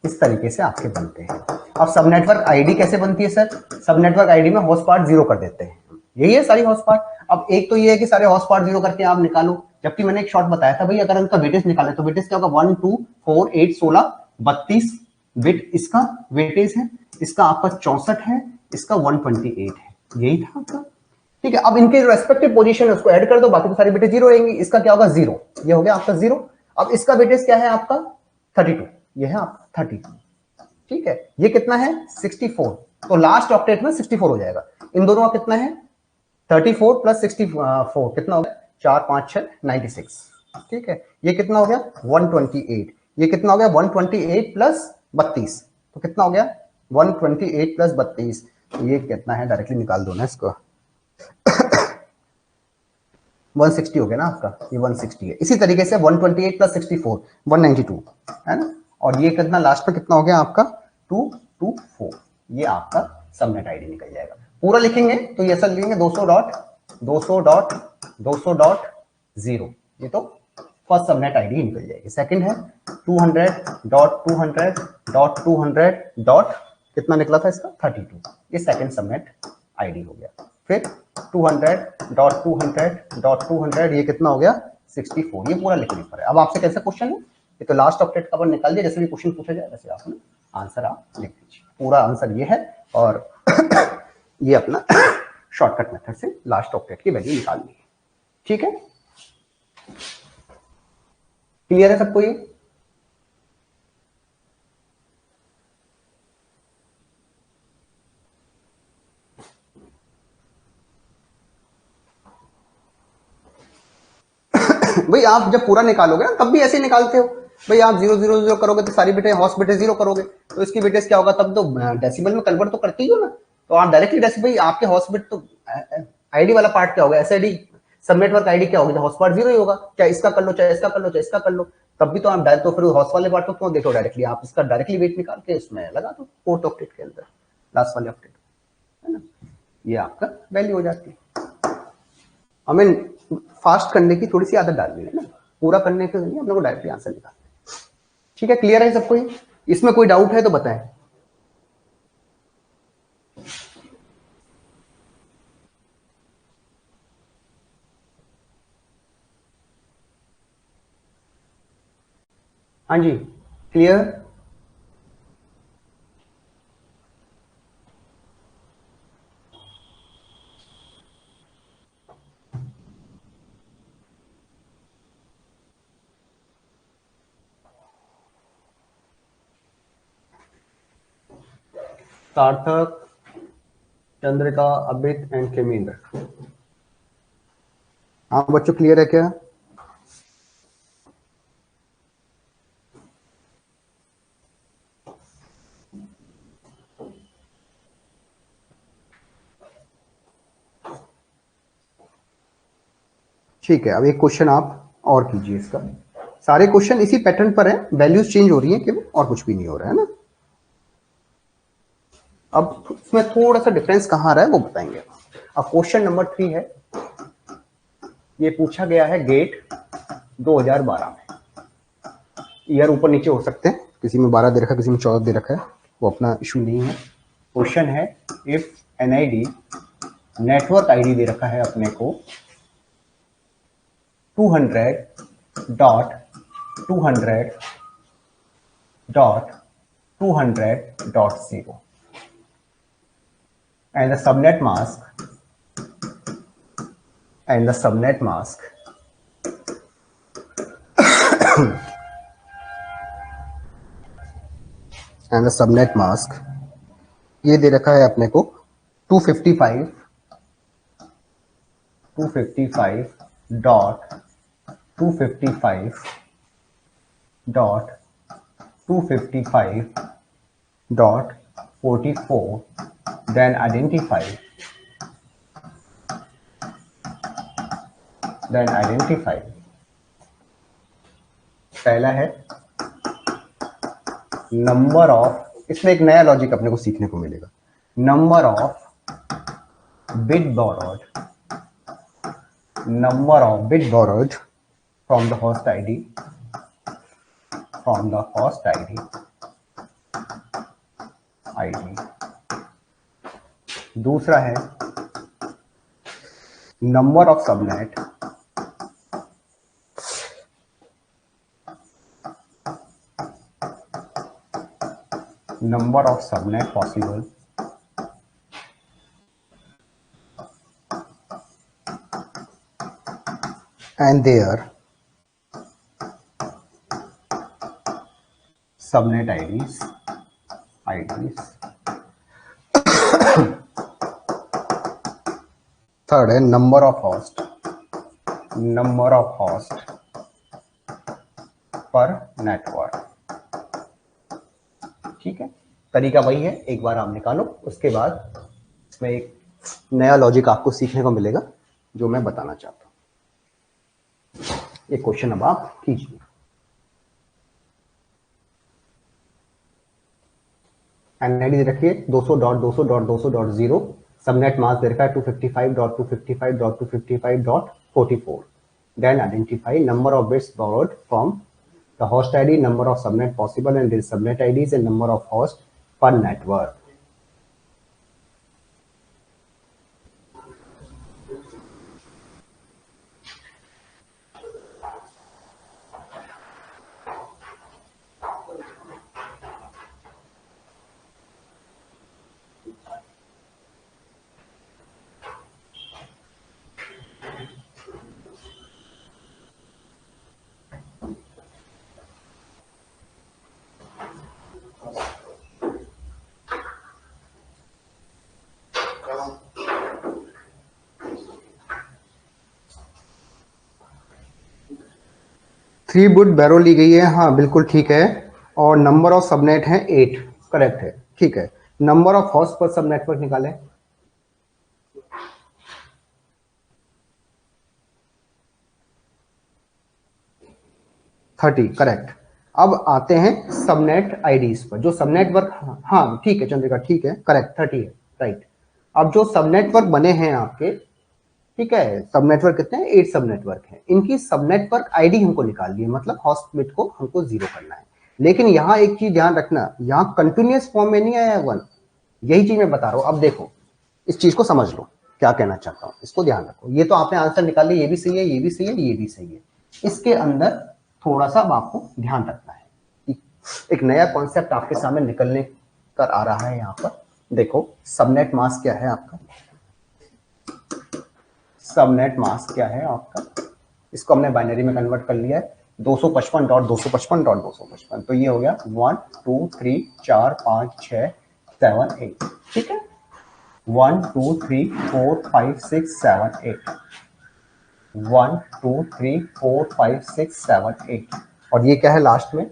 इस तरीके से आपके बनते हैं। अब सब नेटवर्क आईडी कैसे बनती है सर? सब नेटवर्क आईडी में हॉस्ट पार्ट जीरो कर देते हैं, यही है सारी हॉस्ट पार्ट। अब एक तो ये है कि सारे हॉस्ट पार्ट जीरो करके आप निकालो, जबकि मैंने एक शॉर्ट बताया था भाई अगर उनका वेटेज निकाले तो वेटेज क्या होगा 1 2 4 8 16 32 बिट इसका वेटेज है, इसका आपका 64 है, इसका 128 है, यही था आपका। ठीक है, अब इनके जो रेस्पेक्टिव पोजीशन है उसको ऐड कर दो, बाकी तो सारी बिटें जीरो रहेंगी। इसका क्या होगा 0, ये हो गया आपका 0। अब इसका वेटेज क्या है आपका 32, ये है आपका 32। ठीक है, ये कितना है 64, तो लास्ट ऑक्टेट में 64 हो जाएगा। इन दोनों का कितना है 34 प्लस 64 कितना हो गया 4 5 6 96। ठीक है, ये कितना हो गया 128, ये कितना हो गया 128 प्लस 32, तो कितना हो गया 128 प्लस 32, ये कितना है डायरेक्टली निकाल दो ना इसको 160 हो गया ना आपका, ये 160 है। इसी तरीके से 128 प्लस 64 192 है ना, और ये कितना लास्ट में कितना हो गया आपका 224, ये आपका सबनेट आईडी निकल जाएगा। पूरा लिखेंगे तो ये ऐसा लिखेंगे 200 डॉट 200 डॉट 200 डॉट 0, ये तो फर्स्ट सबनेट आईडी निकल जाएगी। सेकंड है 200 डॉट 200 डॉट 200 डॉट कितना निकला था इसका 32, ये सेकंड सबनेट आईडी हो गया। फिर 200 डॉट 200 डॉट 200 ये कितना हो गया 64, ये पूरा लिखने पर है। अब आपसे कैसा क्वेश्चन है, ये तो लास्ट ऑक्टेट का निकाल दिया, जैसे भी क्वेश्चन पूछा जाए वैसे आपने आंसर आप लिख दीजिए। पूरा आंसर ये है और ये अपना शॉर्टकट मेथड से लास्ट ऑक्टेट की वैल्यू निकालनी है। ठीक है, क्लियर है सबको ये? भाई आप जब पूरा निकालोगे ना तब भी ऐसे ही निकालते हो भाई, आप 0 0 0 करोगे तो सारी बिटें हॉर्स बिटें 0 करोगे तो इसकी बिटें क्या होगा, तब तो डेसिबल में कन्वर्ट तो करती हो ना, तो आप डायरेक्टली डेसिबल आपके हॉर्स बिट तो आईडी वाला पार्ट क्या होगा, एसआईडी सब नेटवर्क आईडी क्या होगी, हॉर्स पार्ट 0 ही होगा, चाहे इसका कर लो चाहे इसका कर लो चाहे इसका कर लो, तब भी तो आप डायरेक्ट, तो फिर हॉर्स वाले पार्ट को क्यों देखो डायरेक्टली, आप इसका डायरेक्टली वेट निकाल के उसमें लगा दो फोर्थ ऑक्टेट के अंदर, लास्ट वाले ऑक्टेट है ना, ये आपका वैल्यू हो जाती है। हमें फास्ट करने की थोड़ी सी आदत डालनी है ना, पूरा करने के लिए हम लोग को डायरेक्टली आंसर निकालना है। ठीक है, क्लियर है सबको ये? इसमें कोई डाउट है तो बताएं। हाँ जी, क्लियर। सार्थक, चंद्रिका, अमित एंड खेमेंद्र। हाँ बच्चों, क्लियर है क्या? ठीक है, अब एक क्वेश्चन आप और कीजिए इसका। सारे क्वेश्चन इसी पैटर्न पर है, वैल्यूज चेंज हो रही है केवल, और कुछ भी नहीं हो रहा है ना। अब इसमें थोड़ा सा डिफरेंस कहाँ आ रहा है वो बताएंगे। अब क्वेश्चन नंबर 3 है, ये पूछा गया है गेट 2012 में। ईयर ऊपर नीचे हो सकते हैं, किसी में 12 दे रखा है, किसी में 14 दे रखा है, वो अपना इशू नहीं है। क्वेश्चन है इफ एनआईडी नेटवर्क आईडी दे रखा है अपने को 200.200.200.0 and the subnet mask and the subnet mask and the subnet mask ये दे रखा है अपने को 255 डॉट 255.255.44 then identify पहला है नंबर ऑफ, इसमें एक नया लॉजिक अपने को सीखने को मिलेगा। Number of bit borrowed from the host ID दूसरा है number of subnet possible and their subnet IDs. Third है नंबर ऑफ होस्ट पर नेटवर्क। ठीक है, तरीका वही है, एक बार आप निकालो, उसके बाद इसमें एक नया लॉजिक आपको सीखने को मिलेगा जो मैं बताना चाहता हूं। ये क्वेश्चन अब आप कीजिए। एनआईडी दे रखिए 200.200.200.0, सबनेट मास्क दे रखा है 255.255.255.44। Then identify number of bits borrowed from the host ID, number of subnet possible and their subnet IDs and number of hosts per network. Three bit borrow ली गई है, हाँ बिल्कुल ठीक है। और नंबर ऑफ सबनेट है 8, करेक्ट है, ठीक है। नंबर ऑफ होस्ट पर सब नेटवर्क निकालें। 30, करेक्ट। अब आते हैं सबनेट आईडीज पर, जो सब नेटवर्क, हाँ ठीक है चंद्रिका, ठीक है, करेक्ट 30 है, राइट। अब जो सब नेटवर्क बने हैं आपके, ठीक है, सब नेटवर्क कितने हैं, 8 सब नेटवर्क हैं। इनकी सब नेटवर्क आईडी हमको निकालनी है, मतलब होस्ट बिट को हमको 0 करना है। लेकिन यहाँ एक चीज ध्यान रखना, यहाँ कंटिन्यूअस फॉर्म में नहीं आया 1, यही चीज मैं बता रहा हूँ। अब देखो इस चीज को समझ लो, क्या कहना चाहता हूँ, इसको ध्यान रखो। ये तो आपने आंसर निकाल लिया, ये भी सही है, ये भी सही है, ये भी सही है। इसके अंदर थोड़ा सा आपको ध्यान रखना है, एक नया कॉन्सेप्ट आपके सामने निकलने कर आ रहा है। यहाँ पर देखो सबनेट मास्क क्या है आपका, सबनेट मास्क क्या है आपका, इसको हमने बाइनरी में कन्वर्ट कर लिया है 255.255.255। तो ये हो गया 1 2 3 4 5 6 7 8, ठीक है, 1 2 3 4 5 6 7 8, 1 2 3 4 5 6 7 8, और ये क्या है लास्ट में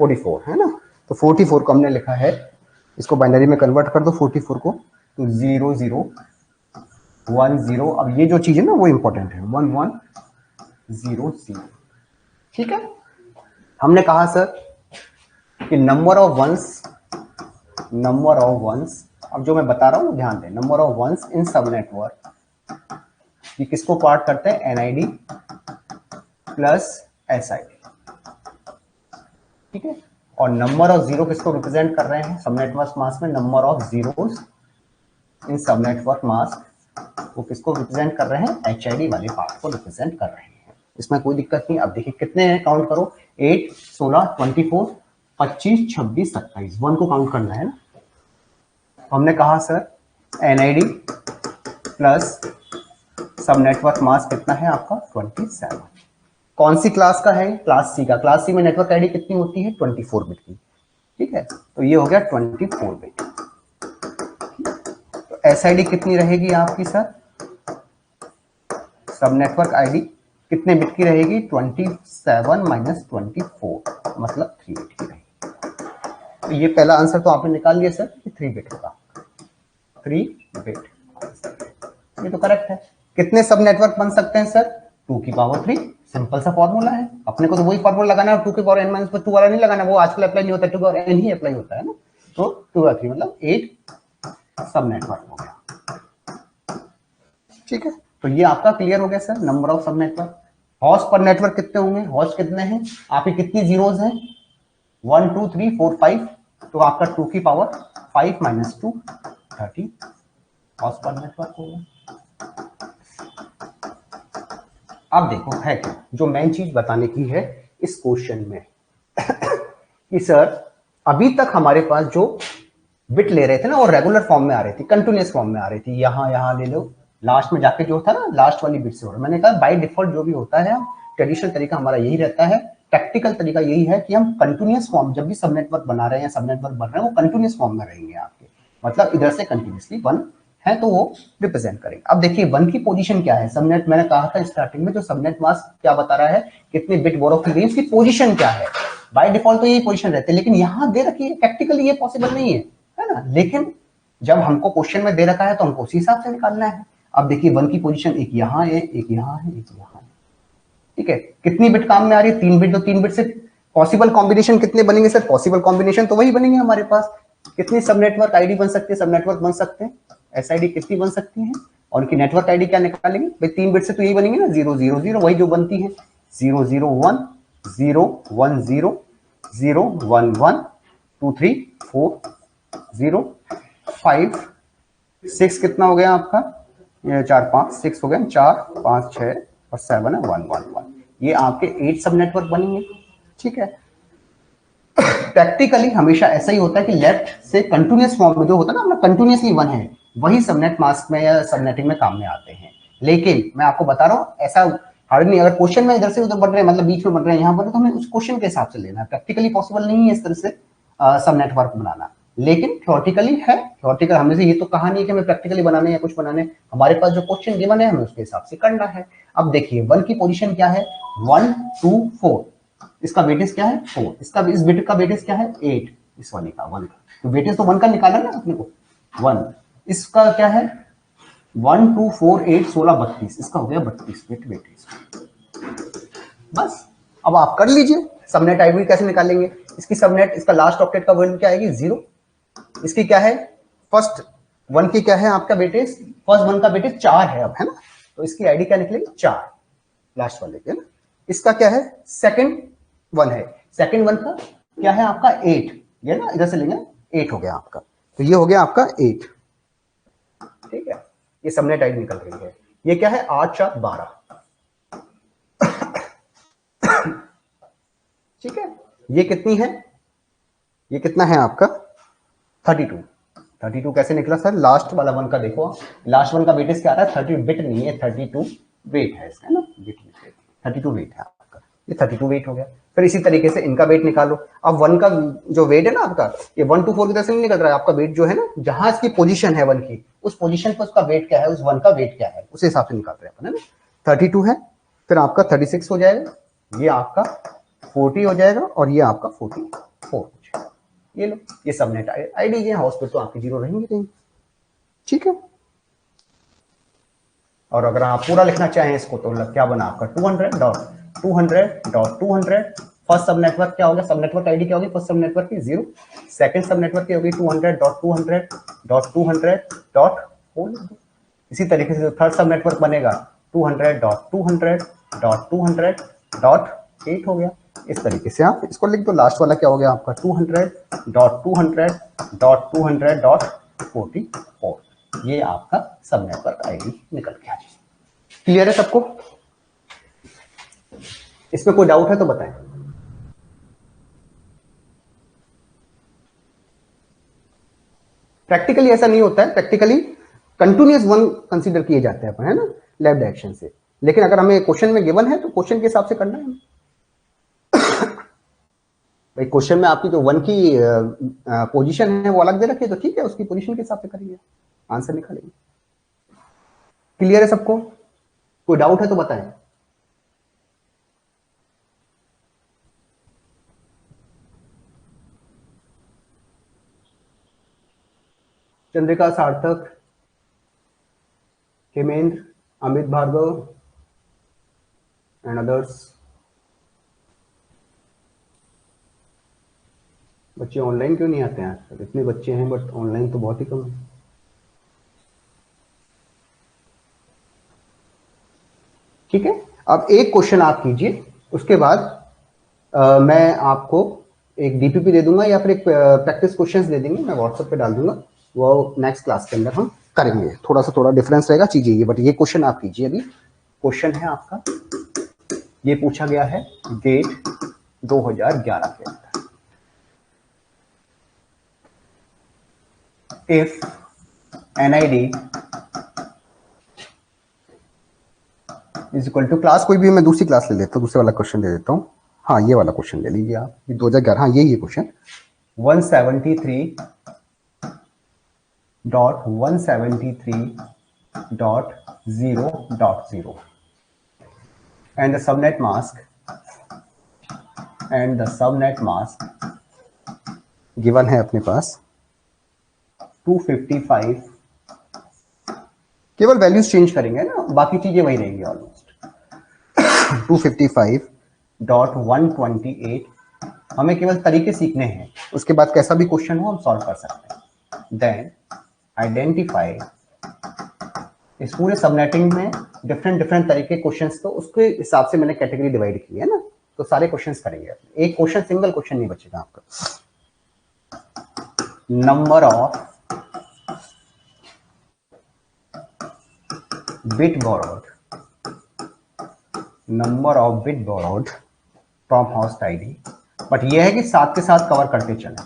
44 है ना। तो 44 को हमने लिखा है, इसको बाइनरी में कन्वर्ट कर दो 44 को, तो 0 0 1 0। अब ये जो चीज है ना वो इंपॉर्टेंट है, 1 1 0 0। ठीक है, हमने कहा सर कि नंबर ऑफ वंस, अब जो मैं बता रहा हूं ध्यान दें, नंबर ऑफ वंस इन सब नेटवर्क, ये किसको पार्ट करते हैं, एनआईडी प्लस एसआईडी। ठीक है, और नंबर ऑफ जीरो किसको रिप्रेजेंट कर रहे हैं सब नेटवर्क मास्क में, number of zeros in subnetwork mask वो किसको रिप्रेजेंट कर रहे हैं, एचआईडी वाले पार्ट को रिप्रेजेंट कर रहे हैं। इसमें कोई दिक्कत नहीं। अब देखिए कितने हैं, काउंट करो, 8 16 24 25 26 27, वन को काउंट करना है ना। हमने कहा सर एनआईडी प्लस सब नेटवर्क मास्क कितना है आपका, 27। कौन सी क्लास का है, क्लास सी का। क्लास सी में नेटवर्क आईडी कितनी होती है, 24 बिट की। ठीक है, तो ये हो गया 24 बिट। तो एसआईडी कितनी रहेगी आपकी सर, सब नेटवर्क आईडी कितने बिट की रहेगी, 27 माइनस 24 मतलब 3 बिट की रहेगी। तो ये पहला आंसर तो आपने निकाल लिया सर, 3 बिट होगा, 3 बिट। ये तो करेक्ट है। कितने सब नेटवर्क बन सकते हैं सर, 2 की पावर 3। सिंपल सा फॉर्मूला है, अपने को तो वही फॉर्मूला लगाना है, 2 की पावर n माइनस 2 वाला नहीं लगाना, वो आजकल अप्लाई नहीं होता, 2 की पावर n ही अप्लाई होता है ना। तो 2 बाय 3 मतलब 8 सब नेटवर्क हो गया। ठीक है, तो ये आपका क्लियर हो गया सर, नंबर ऑफ सब नेटवर्क। हॉस्ट पर नेटवर्क कितने होंगे, हॉस्ट कितने हैं आपकी, कितनी जीरोज हैं, 1 2 3 4 5, तो आपका 2 की पावर 5 माइनस 2 30 हॉस्ट पर नेटवर्क होगा। अब देखो है क्या, जो मेन चीज बताने की है इस क्वेश्चन में कि सर अभी तक हमारे पास जो बिट ले रहे थे ना, वो रेगुलर फॉर्म में आ रही थी, कंटिन्यूअस फॉर्म में आ रही थी, यहां ले लो, लास्ट में जाके जो था ना, लास्ट वाली बिट से हो रहा। मैंने कहा बाय डिफॉल्ट जो भी होता है, ट्रेडिशनल तरीका हमारा यही रहता है, प्रैक्टिकल तरीका यही है कि हम कंटिन्यूअस फॉर्म जब भी सब नेटवर्क बना रहे हैं, सब नेटवर्क बन रहे हैं, वो कंटिन्यूअस फॉर्म में रहेंगे आपके, मतलब इधर से कंटिन्यूअसली वन है तो वो रिप्रेजेंट करेंगे। अब देखिए वन की पोजीशन क्या है, सबनेट मैंने कहा था स्टार्टिंग में, जो सबनेट मास्क क्या बता रहा है, कितने बिट बोरो की गई, उसकी पोजीशन क्या है। बाय डिफॉल्ट तो यही पोजीशन रहती है, लेकिन यहां दे रखी है, प्रैक्टिकली ये पॉसिबल नहीं है ना। लेकिन जब हमको क्वेश्चन में दे रखा है तो हमको उसी हिसाब से निकालना है। अब देखिए वन की पोजीशन एक यहाँ है, एक यहाँ है, एक यहाँ है। ठीक है, कितनी बिट काम में आ रही है, 3 बिट, तो 3 बिट से पॉसिबल कॉम्बिनेशन कितने बनेंगे सर, पॉसिबल कॉम्बिनेशन तो वही बनेंगे हमारे पास। कितनी सब नेटवर्क आईडी बन सकती है, सब नेटवर्क बन सकते हैं, एसआईडी कितनी बन सकती है, और उनकी नेटवर्क आईडी क्या निकालेंगे भाई, 3 बिट से तो यही बनेंगे ना, 0 0 0, वही जो बनती है, 0 0 1 0 1 0 0 1 1 2 3 4 0 5 6, कितना हो गया आपका, ये 4 5 6 हो गए, 4 5 6 और 7 है 1 1 1, ये आपके 8 सब नेटवर्क बनेंगे। ठीक है, प्रैक्टिकली हमेशा ऐसा ही होता है कि लेफ्ट से कंटिन्यूअस फॉर्म में जो होता है ना, अपना कंटिन्यूअसली वन है, वही सबनेट मास्क में या सबनेटिंग में काम में आते हैं। लेकिन मैं आपको बता रहा हूं ऐसा हार्ड नहीं, अगर क्वेश्चन में इधर से उधर बढ़ रहे हैं, मतलब बीच में बढ़ रहे हैं, यहाँ पर, तो हमें उस क्वेश्चन के हिसाब से लेना है। प्रैक्टिकली पॉसिबल नहीं है इस तरह से सब नेटवर्क बनाना, लेकिन थ्योरेटिकली है। थ्योरेटिकल हमने से ये तो कहा नहीं है कि हमें प्रैक्टिकली बनाने या कुछ बनाने, हमारे पास जो क्वेश्चन गिवन है हमें उसके हिसाब से करना है। अब देखिए वन की पोजीशन क्या है, 1 2 4, इसका वेटेज क्या है 4, इसका इस बिट का वेटेज क्या है 8, इस वाले का 1 का, तो वेटेज तो 1 का निकाला ना अपने को 1, इसका क्या है 1 2 4 8 16 32, इसका हो गया 32 बिट वेटेज। बस अब आप कर लीजिए, सबनेट आईडी कैसे निकालेंगे, इसकी सबनेट, इसका लास्ट ऑक्टेट का वैल्यू क्या आएगी 0, इसकी क्या है फर्स्ट वन की क्या है आपका वेटेज, फर्स्ट वन का वेटेज 4 है अब, है ना, तो इसकी आईडी क्या निकलेगी 4 लास्ट वाले के ना। इसका क्या है सेकंड वन है, सेकंड वन का क्या है आपका 8, ये ना इधर से लेंगे 8 हो गया आपका, तो ये हो गया आपका 8। ठीक है, ये सबनेट आईडी निकल रही है, ये क्या है 8 4 12। ठीक है, ये कितनी है, ये कितना है आपका 32। 32 कैसे निकला सर, लास्ट वाला वन का देखो, लास्ट वन का वेटेज क्या आ रहा है, 30 बिट नहीं है, 32 वेट है इसका, है ना, बिट 32 वेट है आपका, ये 32 वेट हो गया। फिर इसी तरीके से इनका वेट निकालो। अब वन का जो वेट है ना आपका, ये 1 2 4 की तरह से नहीं निकल रहा है, आपका वेट जो है ना, जहां इसकी पोजीशन है वन की, उस पोजीशन पर उसका वेट क्या है, उस वन का वेट क्या है, उस हिसाब से निकाल रहे हैं अपन, है ना। 32 है, फिर आपका 36 हो जाएगा, ये आपका 40 हो जाएगा, और ये आपका 44 हो जाएगा। ये लो, ये सबनेट आईडी है, हाउस पे तो आपकी 0 रहेंगे। ठीक है, और अगर आप पूरा लिखना चाहें इसको तो क्या बना आपका 200.200.200 फर्स्ट सब नेटवर्क क्या होगा, सब नेटवर्क आईडी क्या होगी फर्स्ट सब नेटवर्क की 0, सेकंड सब नेटवर्क की होगी 200.200.200.4, इसी तरीके से थर्ड सब नेटवर्क बनेगा 200.200.200.8 हो गया। इस तरीके से आप इसको लिख दो। लास्ट वाला क्या हो गया आपका 200.200.200.44, ये आपका सब नेटवर्क आईडी निकल के आ जाए। क्लियर है सबको? इसमें कोई डाउट है तो बताएं। प्रैक्टिकली ऐसा नहीं होता है, प्रैक्टिकली कंटिन्यूअस वन कंसीडर किए जाते हैं, है ना, लेफ्ट डायरेक्शन से। लेकिन अगर हमें क्वेश्चन में गिवन है तो क्वेश्चन के हिसाब से करना है। भाई क्वेश्चन में आपकी जो वन की पोजीशन है वो अलग दे रखी है तो ठीक है, उसकी पोजीशन के हिसाब से करेंगे, आंसर निकालेंगे। क्लियर है सबको? कोई डाउट है तो बताएं। चंद्रिका, सार्थक, हेमेंद्र, अमित भार्गव एंड अदर्स। बच्चे ऑनलाइन क्यों नहीं आते हैं आजकल? इतने बच्चे हैं बट ऑनलाइन तो बहुत ही कम है। ठीक है, अब एक क्वेश्चन आप कीजिए, उसके बाद मैं आपको एक डीपीपी दे दूंगा या फिर एक प्रैक्टिस क्वेश्चंस दे देंगे, मैं व्हाट्सएप पे डाल दूंगा, वो नेक्स्ट क्लास के अंदर हम करेंगे। थोड़ा डिफरेंस रहेगा चीजें ये, बट ये क्वेश्चन आप कीजिए। अभी क्वेश्चन है आपका, ये पूछा गया है गेट 2011 के अंदर। If NID is equal to, class कोई भी मैं दूसरी क्लास ले लेता हूँ, दूसरे वाला क्वेश्चन दे देता हूँ। हाँ ये वाला क्वेश्चन ले लीजिए आप, 2011, हाँ यही question 173.173.0.0 and the subnet mask given है अपने पास 255, केवल वैल्यूज चेंज करेंगे ना, बाकी चीजें वही रहेंगी ऑलमोस्ट। 255.128, हमें केवल तरीके सीखने हैं, उसके बाद कैसा भी क्वेश्चन हो हम सॉल्व कर सकते हैं। देन आइडेंटिफाई, इस पूरे सबनेटिंग में डिफरेंट तरीके क्वेश्चंस, तो उसके हिसाब से मैंने कैटेगरी डिवाइड की है ना, तो सारे क्वेश्चंस करेंगे। एक क्वेश्चन, सिंगल क्वेश्चन नहीं बचेगा आपका। Number of bit borrowed from host ID, but ये है कि साथ के साथ कवर करते चले,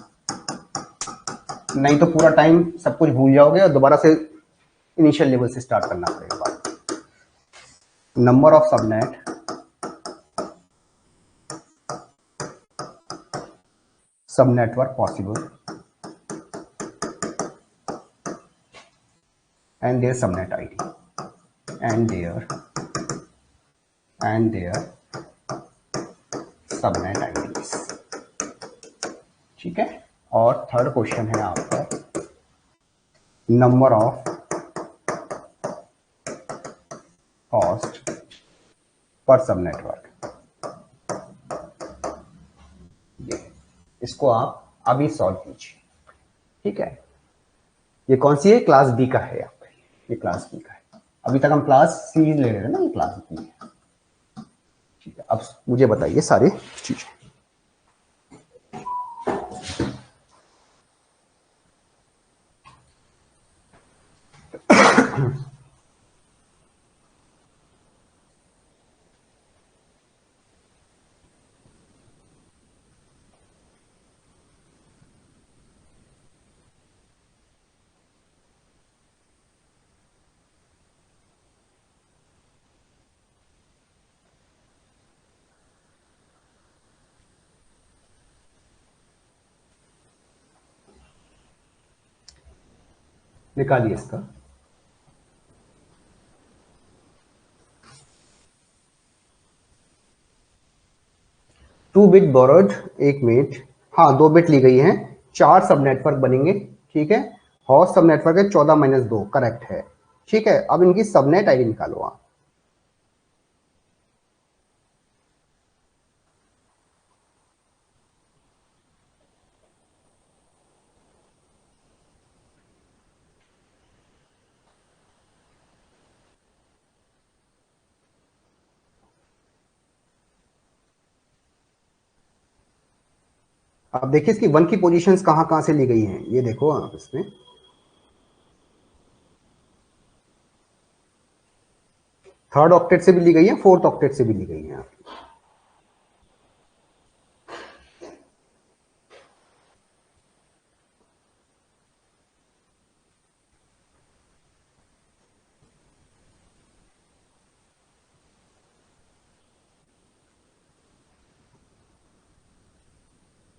नहीं तो पूरा टाइम सब कुछ भूल जाओगे और दोबारा से इनिशियल लेवल से स्टार्ट करना पड़ेगा। नंबर ऑफ सब network possible and their subnet ID and their subnet IDs। ठीक है, और थर्ड क्वेश्चन है आपका नंबर ऑफ कॉस्ट पर सब नेटवर्क। ये इसको आप अभी सॉल्व कीजिए। ठीक है, ये कौन सी है? क्लास बी का है, ये क्लास बी का है। अभी तक हम क्लास सी ले रहे थे ना, ये क्लास बी है। ठीक है, अब मुझे बताइए सारी चीजें। निकालिए इसका। टू बिट बोरोड, एक मिनट, हाँ 2 बिट ली गई है, 4 सब नेटवर्क बनेंगे। ठीक है, हॉस्ट सब नेटवर्क है 14 - 2, करेक्ट है। ठीक है, अब इनकी सबनेट आईडी निकालो आप। अब देखिए इसकी 1 की पोजीशंस कहां कहां से ली गई हैं, ये देखो आप इसमें। थर्ड ऑक्टेट से भी ली गई है, फोर्थ ऑक्टेट से भी ली गई है।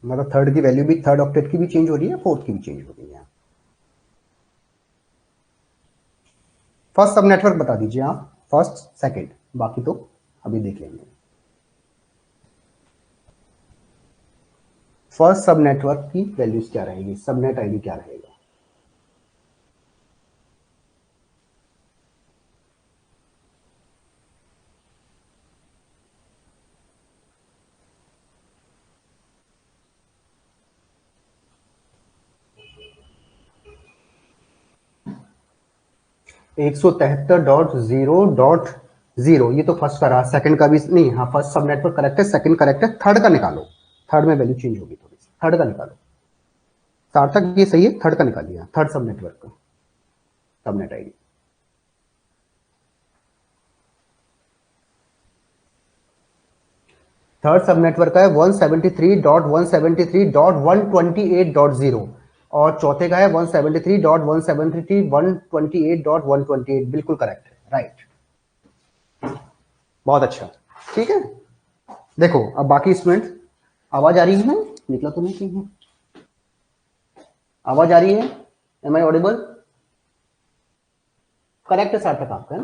मतलब थर्ड की वैल्यू भी, थर्ड ऑक्टेट की भी चेंज हो रही है, फोर्थ की भी चेंज हो रही है। फर्स्ट सब नेटवर्क बता दीजिए आप, फर्स्ट सेकंड, बाकी तो अभी देख लेंगे। फर्स्ट सब नेटवर्क की वैल्यूज क्या रहेगी, सबनेट आईडी क्या रहेगा? एक सौ तिहत्तर डॉट जीरो डॉट जीरो, ये तो फर्स्ट का रहा, सेकंड का भी नहीं। हाँ, फर्स्ट सब नेटवर्क करेक्ट है, सेकंड करेक्ट है, थर्ड का निकालो। थर्ड में वैल्यू चेंज होगी थोड़ी सी, थर्ड का निकालो। सार्थक ये सही है, थर्ड का निकालिए, थर्ड सब नेटवर्क का सबनेट आईडी। थर्ड सब नेटवर्क का है 173.173.128.0 और चौथे का है 173.173.128.128। बिल्कुल करेक्ट है, राइट, बहुत अच्छा। ठीक है, देखो अब बाकी स्टूडेंट, आवाज आ रही है? निकला तो नहीं कहीं है? आवाज आ रही है? Am I Audible? करेक्ट है सार्थक आपका, है?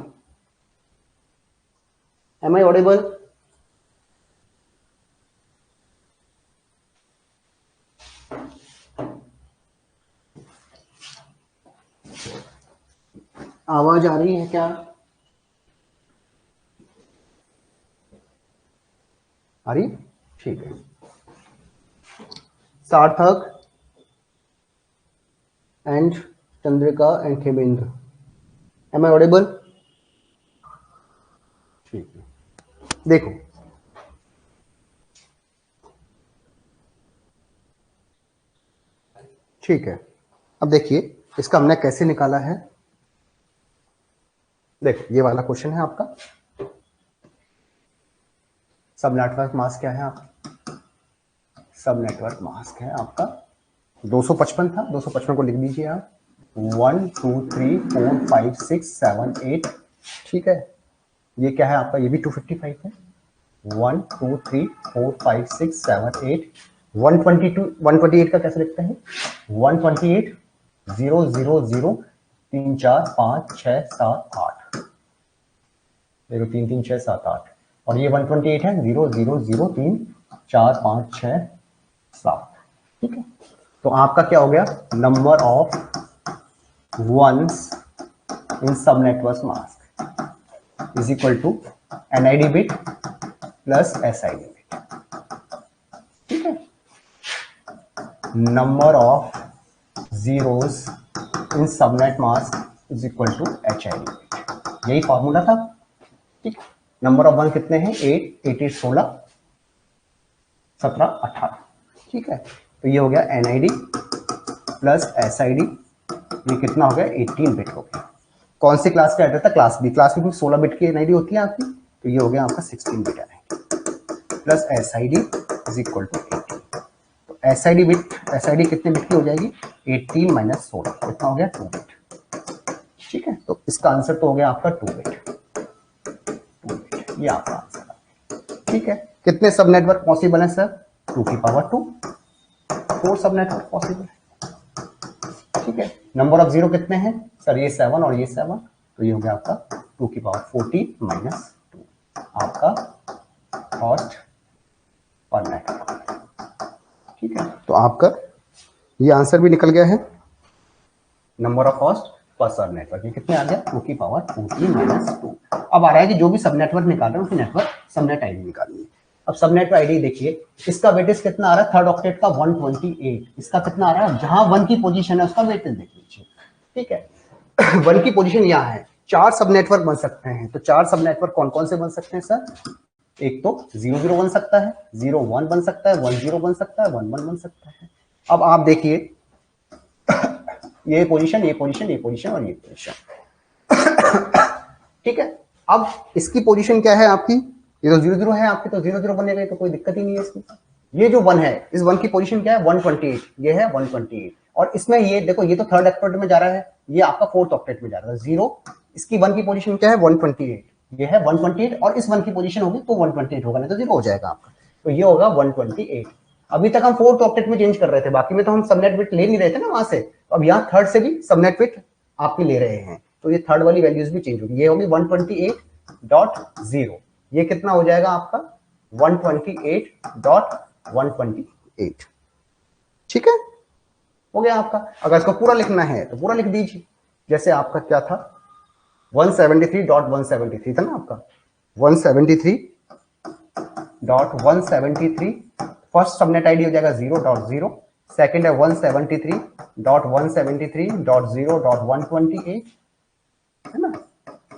Am I audible? आवाज आ रही है क्या? आ रही? ठीक है। Sarthak and Chandrika and Khemendra, am I audible? ठीक है, देखो ठीक है, अब देखिए इसका हमने कैसे निकाला है। देखो ये वाला क्वेश्चन है आपका, सब नेटवर्क मास्क क्या है आपका? सब नेटवर्क मास्क है आपका 255 था, 255 को लिख दीजिए आप। 1 2 3 4 5 6 7 8, ठीक है। ये क्या है आपका, ये भी 255 है। 1 2 3 4 5 6 7 8, 122, 128 का कैसे लिखते हैं? 128 0 0 0 3 4 5 6 7 8, देखो 3 3 6 7 8, और ये 128 है 0 0 0 3 4 5 6 7, ठीक है। तो आपका क्या हो गया, number of ones in subnetwork mask is equal to NID bit plus SID bit, ठीक है। Number of zeros in subnet mask is equal to HID bit, यही फॉर्मूला था, ठीक। नंबर ऑफ वन कितने हैं, 8 8 8 16 17 18, ठीक है। तो ये हो गया एनआईडी प्लस एसआईडी, ये कितना हो गया, 18 बिट हो गया। कौन सी क्लास का एड्रेस था, क्लास बी। क्लास बी में 16 बिट की एनआईडी होती है आपकी, तो ये हो गया आपका 16 bit NID plus SID is equal to 18। तो एसआईडी बिट, एसआईडी कितने बिट की हो जाएगी, 18 माइनस 16, कितना हो गया, 2 बिट, ठीक है। तो इसका आंसर तो हो गया आपका 2 बिट, 2 बिट, ये आपका आंसर है, ठीक है। कितने सब नेटवर्क पॉसिबल है सर, 2 की पावर 2, 4 सब नेटवर्क पॉसिबल है, ठीक है। नंबर ऑफ जीरो कितने हैं सर, ये 7 और ये 7, तो ये हो गया आपका 2 की पावर 14 माइनस 2, आपका कॉस्ट पर नेटवर्क, ठीक है। तो आपका ये आंसर भी निकल गया है, नंबर ऑफ कॉस्ट पर सब नेटवर्क। ये कितने आ गया 2 की पावर 14 -2। अब आ रहा है कि जो भी सब नेटवर्क निकाल रहे हैं उसकी नेटवर्क सबनेट आईडी निकालनी है। अब सबनेट आईडी देखिए, इसका वेटेज कितना आ रहा है, थर्ड ऑक्टेट का 128। इसका कितना आ रहा है, जहां 1 की पोजीशन है उसका वेटेज देख लीजिए। ठीक है 1 की पोजीशन यहाँ है, 4 सब नेटवर्क बन सकते हैं। तो 4 सब नेटवर्क कौन कौन से बन सकते हैं सर? एक तो 0 0 बन सकता है, 0 1 बन सकता है, 1 0 बन सकता है, 1 1 बन सकता है। अब आप देखिए ये पोजीशन, ये पोजीशन, ये पोजीशन और ये पोजीशन। ठीक है, अब इसकी पोजीशन क्या है आपकी, ये तो 0 0 है आपकी, तो 0 0 बनेगा, तो कोई दिक्कत ही नहीं है इसकी। ये जो 1 है, इस 1 की पोजीशन क्या है 128, ये है 128। और इसमें ये देखो, ये तो थर्ड ऑक्टेट में जा रहा है, ये आपका फोर्थ ऑक्टेट में जा रहा है। 0, इसकी 1 की पोजीशन क्या है 128, ये है 128, और इस 1 की पोजीशन होगी तो 128 होगा, नहीं तो 0 हो जाएगा आपका। तो ये होगा 128। अभी तक हम फोर्थ ऑक्टेट में चेंज कर रहे थे, बाकी में तो हम सबनेट बिट ले नहीं रहे थे ना वहां से, तो अब यहाँ थर्ड से भी सबनेट बिट आपके ले रहे हैं, तो ये थर्ड वाली वैल्यूज भी चेंज होगी। ये होगी 128.0, ये कितना हो जाएगा आपका 128.128। ठीक है, हो गया आपका। अगर इसको पूरा लिखना है तो पूरा लिख दीजिए। जैसे आपका क्या था 173.173 था ना आपका, 173.173 फर्स्ट सबनेट आईडी हो जाएगा 0.0, सेकंड है 173.173.0.128, है ना,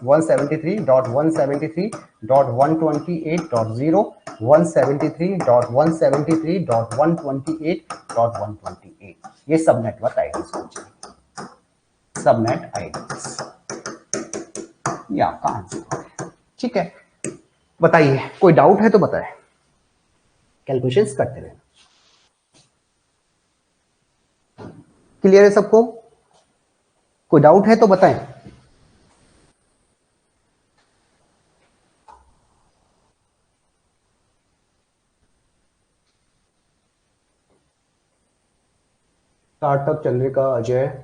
173.173.128.0, 173.173.128.128, ये सब नेटवर्क आईडीज हो जाएगी, सबनेट आईडीज। ये आपका आंसर है। ठीक है, बताइए कोई डाउट है तो बताएं, कैलकुलेशंस करते रहना। क्लियर है सबको? कोई डाउट है तो बताएं। स्टार्टअप चलने का अजय,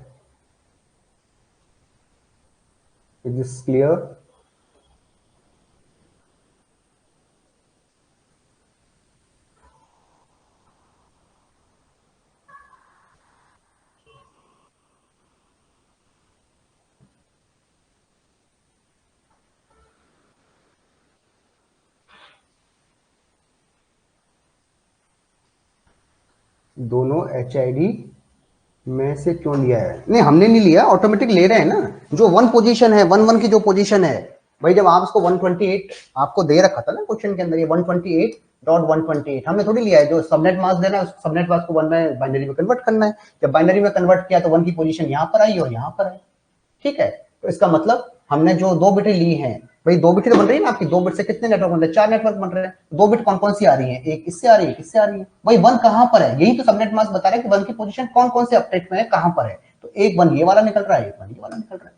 इज दिस क्लियर? दोनों HID में से क्यों लिया है? नहीं हमने नहीं लिया, ऑटोमेटिक ले रहे हैं ना। जो 1 पोजीशन है, 1 1 की जो पोजीशन है भाई, जब आप इसको 128 आपको दे रखा था ना क्वेश्चन के अंदर, ये 128.128 हमने थोड़ी लिया है। जो सबनेट मास्क देना है, सबनेट मास्क को 1 में बाइनरी में कन्वर्ट करना है। जब बाइनरी में कन्वर्ट किया तो 1 की पोजीशन यहाँ पर आई और यहाँ पर आई। ठीक है, तो इसका मतलब हमने जो 2 बिटें ली हैं भाई, 2 बिटें तो बन रही है ना आपकी, 2 बिट से कितने नेटवर्क बन रहे हैं, 4 नेटवर्क बन रहे हैं। 2 बिट कौन कौन सी आ रही है, एक इससे आ रही है, किससे आ रही है भाई, 1 कहां पर है, यही तो सबनेट मास्क बता रहा है कि 1 की पोजीशन कौन कौन से अपडेट में है, कहां पर है। तो एक 1 ये वाला निकल रहा है, एक 1 ये वाला निकल रहा है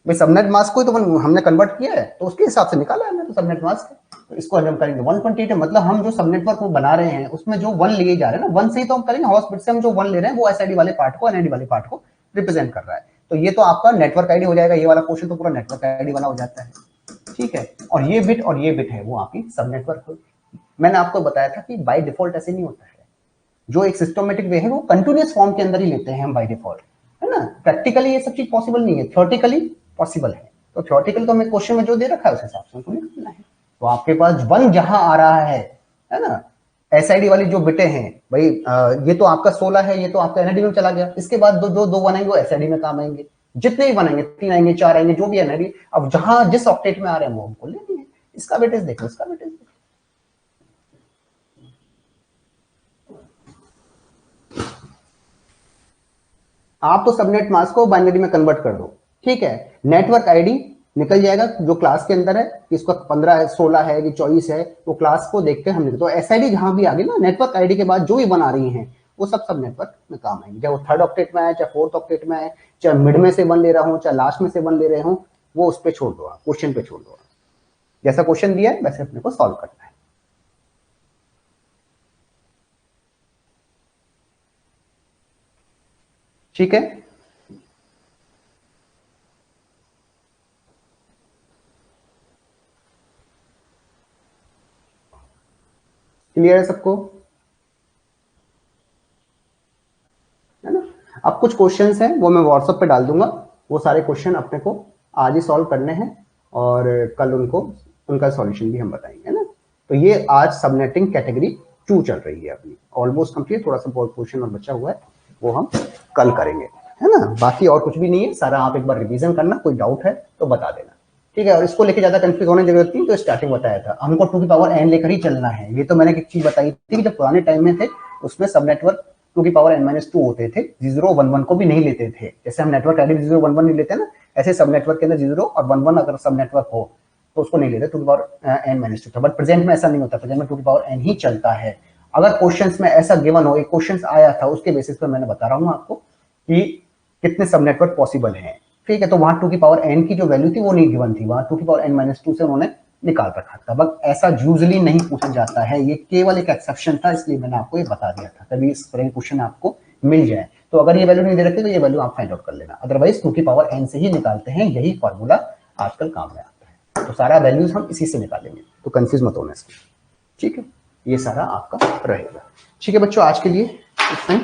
भाई। सबनेट मास्क को तो हमने कन्वर्ट किया है, तो उसके हिसाब से निकाला है हमने तो सबनेट मास्क। तो इसको हम करेंगे 128, मतलब हम जो सब नेटवर्क बना रहे हैं उसमें जो 1 लिए जा रहे हैं ना, 1 से ही तो हम करेंगे, हॉस्ट बिट से हम जो 1 ले रहे हैं वो SID वाले पार्ट को, NID वाले पार्ट को रिप्रेजेंट कर रहा है। तो ये तो आपका नेटवर्क आईडी हो जाएगा, ये वाला क्वेश्चन तो पूरा नेटवर्क आईडी वाला हो जाता है। ठीक है, और ये बिट है वो आपकी सब नेटवर्क होगी। मैंने आपको बताया था कि बाय डिफॉल्ट ऐसे नहीं होता है, जो एक सिस्टमेटिक वे है वो कंटिन्यूअस फॉर्म के अंदर ही लेते हैं हम बाय डिफॉल्ट, है ना। प्रैक्टिकली ये सब चीज पॉसिबल नहीं है, थ्योरेटिकली पॉसिबल है। तो थ्योरेटिकल तो हमें क्वेश्चन में जो दे रखा है उस हिसाब से हमको निकालना है। तो आपके पास 1 जहां आ रहा है ना, SID वाली जो बिटे हैं भाई, ये तो आपका 16 है, ये तो आपका NID में चला गया। इसके बाद दो बनाएंगे वो SID में काम आएंगे, जितने भी बनाएंगे 3 आएंगे 4 आएंगे, जो भी NID। अब जहां जिस ऑक्टेट में आ रहे हैं वो हमको लेनी है। इसका वेटेज देखो, इसका वेटेज देखो। आप तो सबनेट मास्क को बाइनरी में कन्वर्ट कर दो, ठीक है। नेटवर्क आईडी निकल जाएगा जो क्लास के अंदर है, इसका 15 है, 16 है कि 24 है, वो क्लास को देख के हमने, तो SID जहां भी आ गई ना नेटवर्क आईडी के बाद जो भी बना रही हैं वो सब नेटवर्क में काम आएंगे। चाहे वो थर्ड ऑक्टेट में आए, चाहे फोर्थ ऑक्टेट में आए, चाहे मिड में से 1 ले रहा हूं, चाहे लास्ट में से 1 ले रहे हो, वो उस पर छोड़ दो, क्वेश्चन पे छोड़ दो। जैसा क्वेश्चन दिया है वैसे अपने को सॉल्व करना है। ठीक है, क्लियर है सबको, है ना। अब कुछ क्वेश्चंस हैं वो मैं व्हाट्सएप पे डाल दूंगा, वो सारे क्वेश्चन अपने को आज ही सॉल्व करने हैं और कल उनका सॉल्यूशन भी हम बताएंगे ना। तो ये आज सबनेटिंग कैटेगरी 2 चल रही है अपनी, ऑलमोस्ट कंप्लीट, थोड़ा सा बहुत क्वेश्चन और बचा हुआ है वो हम कल करेंगे, है ना। बाकी और कुछ भी नहीं है, सारा आप एक बार रिवीजन करना, कोई डाउट है तो बता देना, ठीक है। और इसको लेके ज्यादा कंफ्यूज होने की जरूरत नहीं, तो स्टार्टिंग बताया था हमको 2 की पावर n लेकर ही चलना है। ये तो मैंने एक चीज बताई थी कि जब पुराने टाइम में थे उसमें सब नेटवर्क 2 की पावर n-2 होते थे, 011 को भी नहीं लेते थे। जैसे हम नेटवर्क आईडी 011 नहीं लेते ना, ऐसे सब नेटवर्क के अंदर 0 और 11 अगर सब नेटवर्क हो तो उसको नहीं लेते, 2 की पावर n-2 था। बट प्रेजेंट में ऐसा नहीं होता, प्रेजेंट में 2 की पावर n ही चलता है। अगर क्वेश्चंस में ऐसा गिवन हो, एक क्वेश्चंस आया था उसके बेसिस पर मैंने बता रहा हूँ आपको कि कितने सब नेटवर्क पॉसिबल हैं, ठीक है। तो वहां 2 की पावर n की जो वैल्यू थी वो नहीं गिवन थी, वहां 2 की पावर n-2 से उन्होंने निकाल रखा था। बट ऐसा यूजुअली नहीं पूछा जाता है, ये केवल एक एक्सेप्शन था, इसलिए मैंने आपको ये बता दिया था। कभी इस तरह के क्वेश्चन आपको मिल जाए तो अगर ये वैल्यू नहीं दे रखी तो ये वैल्यू आप फाइंड आउट कर लेना, अदरवाइज 2 की पावर n से ही निकालते हैं, यही फॉर्मूला आजकल काम में आता है। तो सारा वैल्यूज हम इसी से निकालेंगे, तो कंफ्यूज मत होना इसमें, ठीक है। ये सारा आपका रहेगा, ठीक है बच्चों। आज के लिए इतना ही।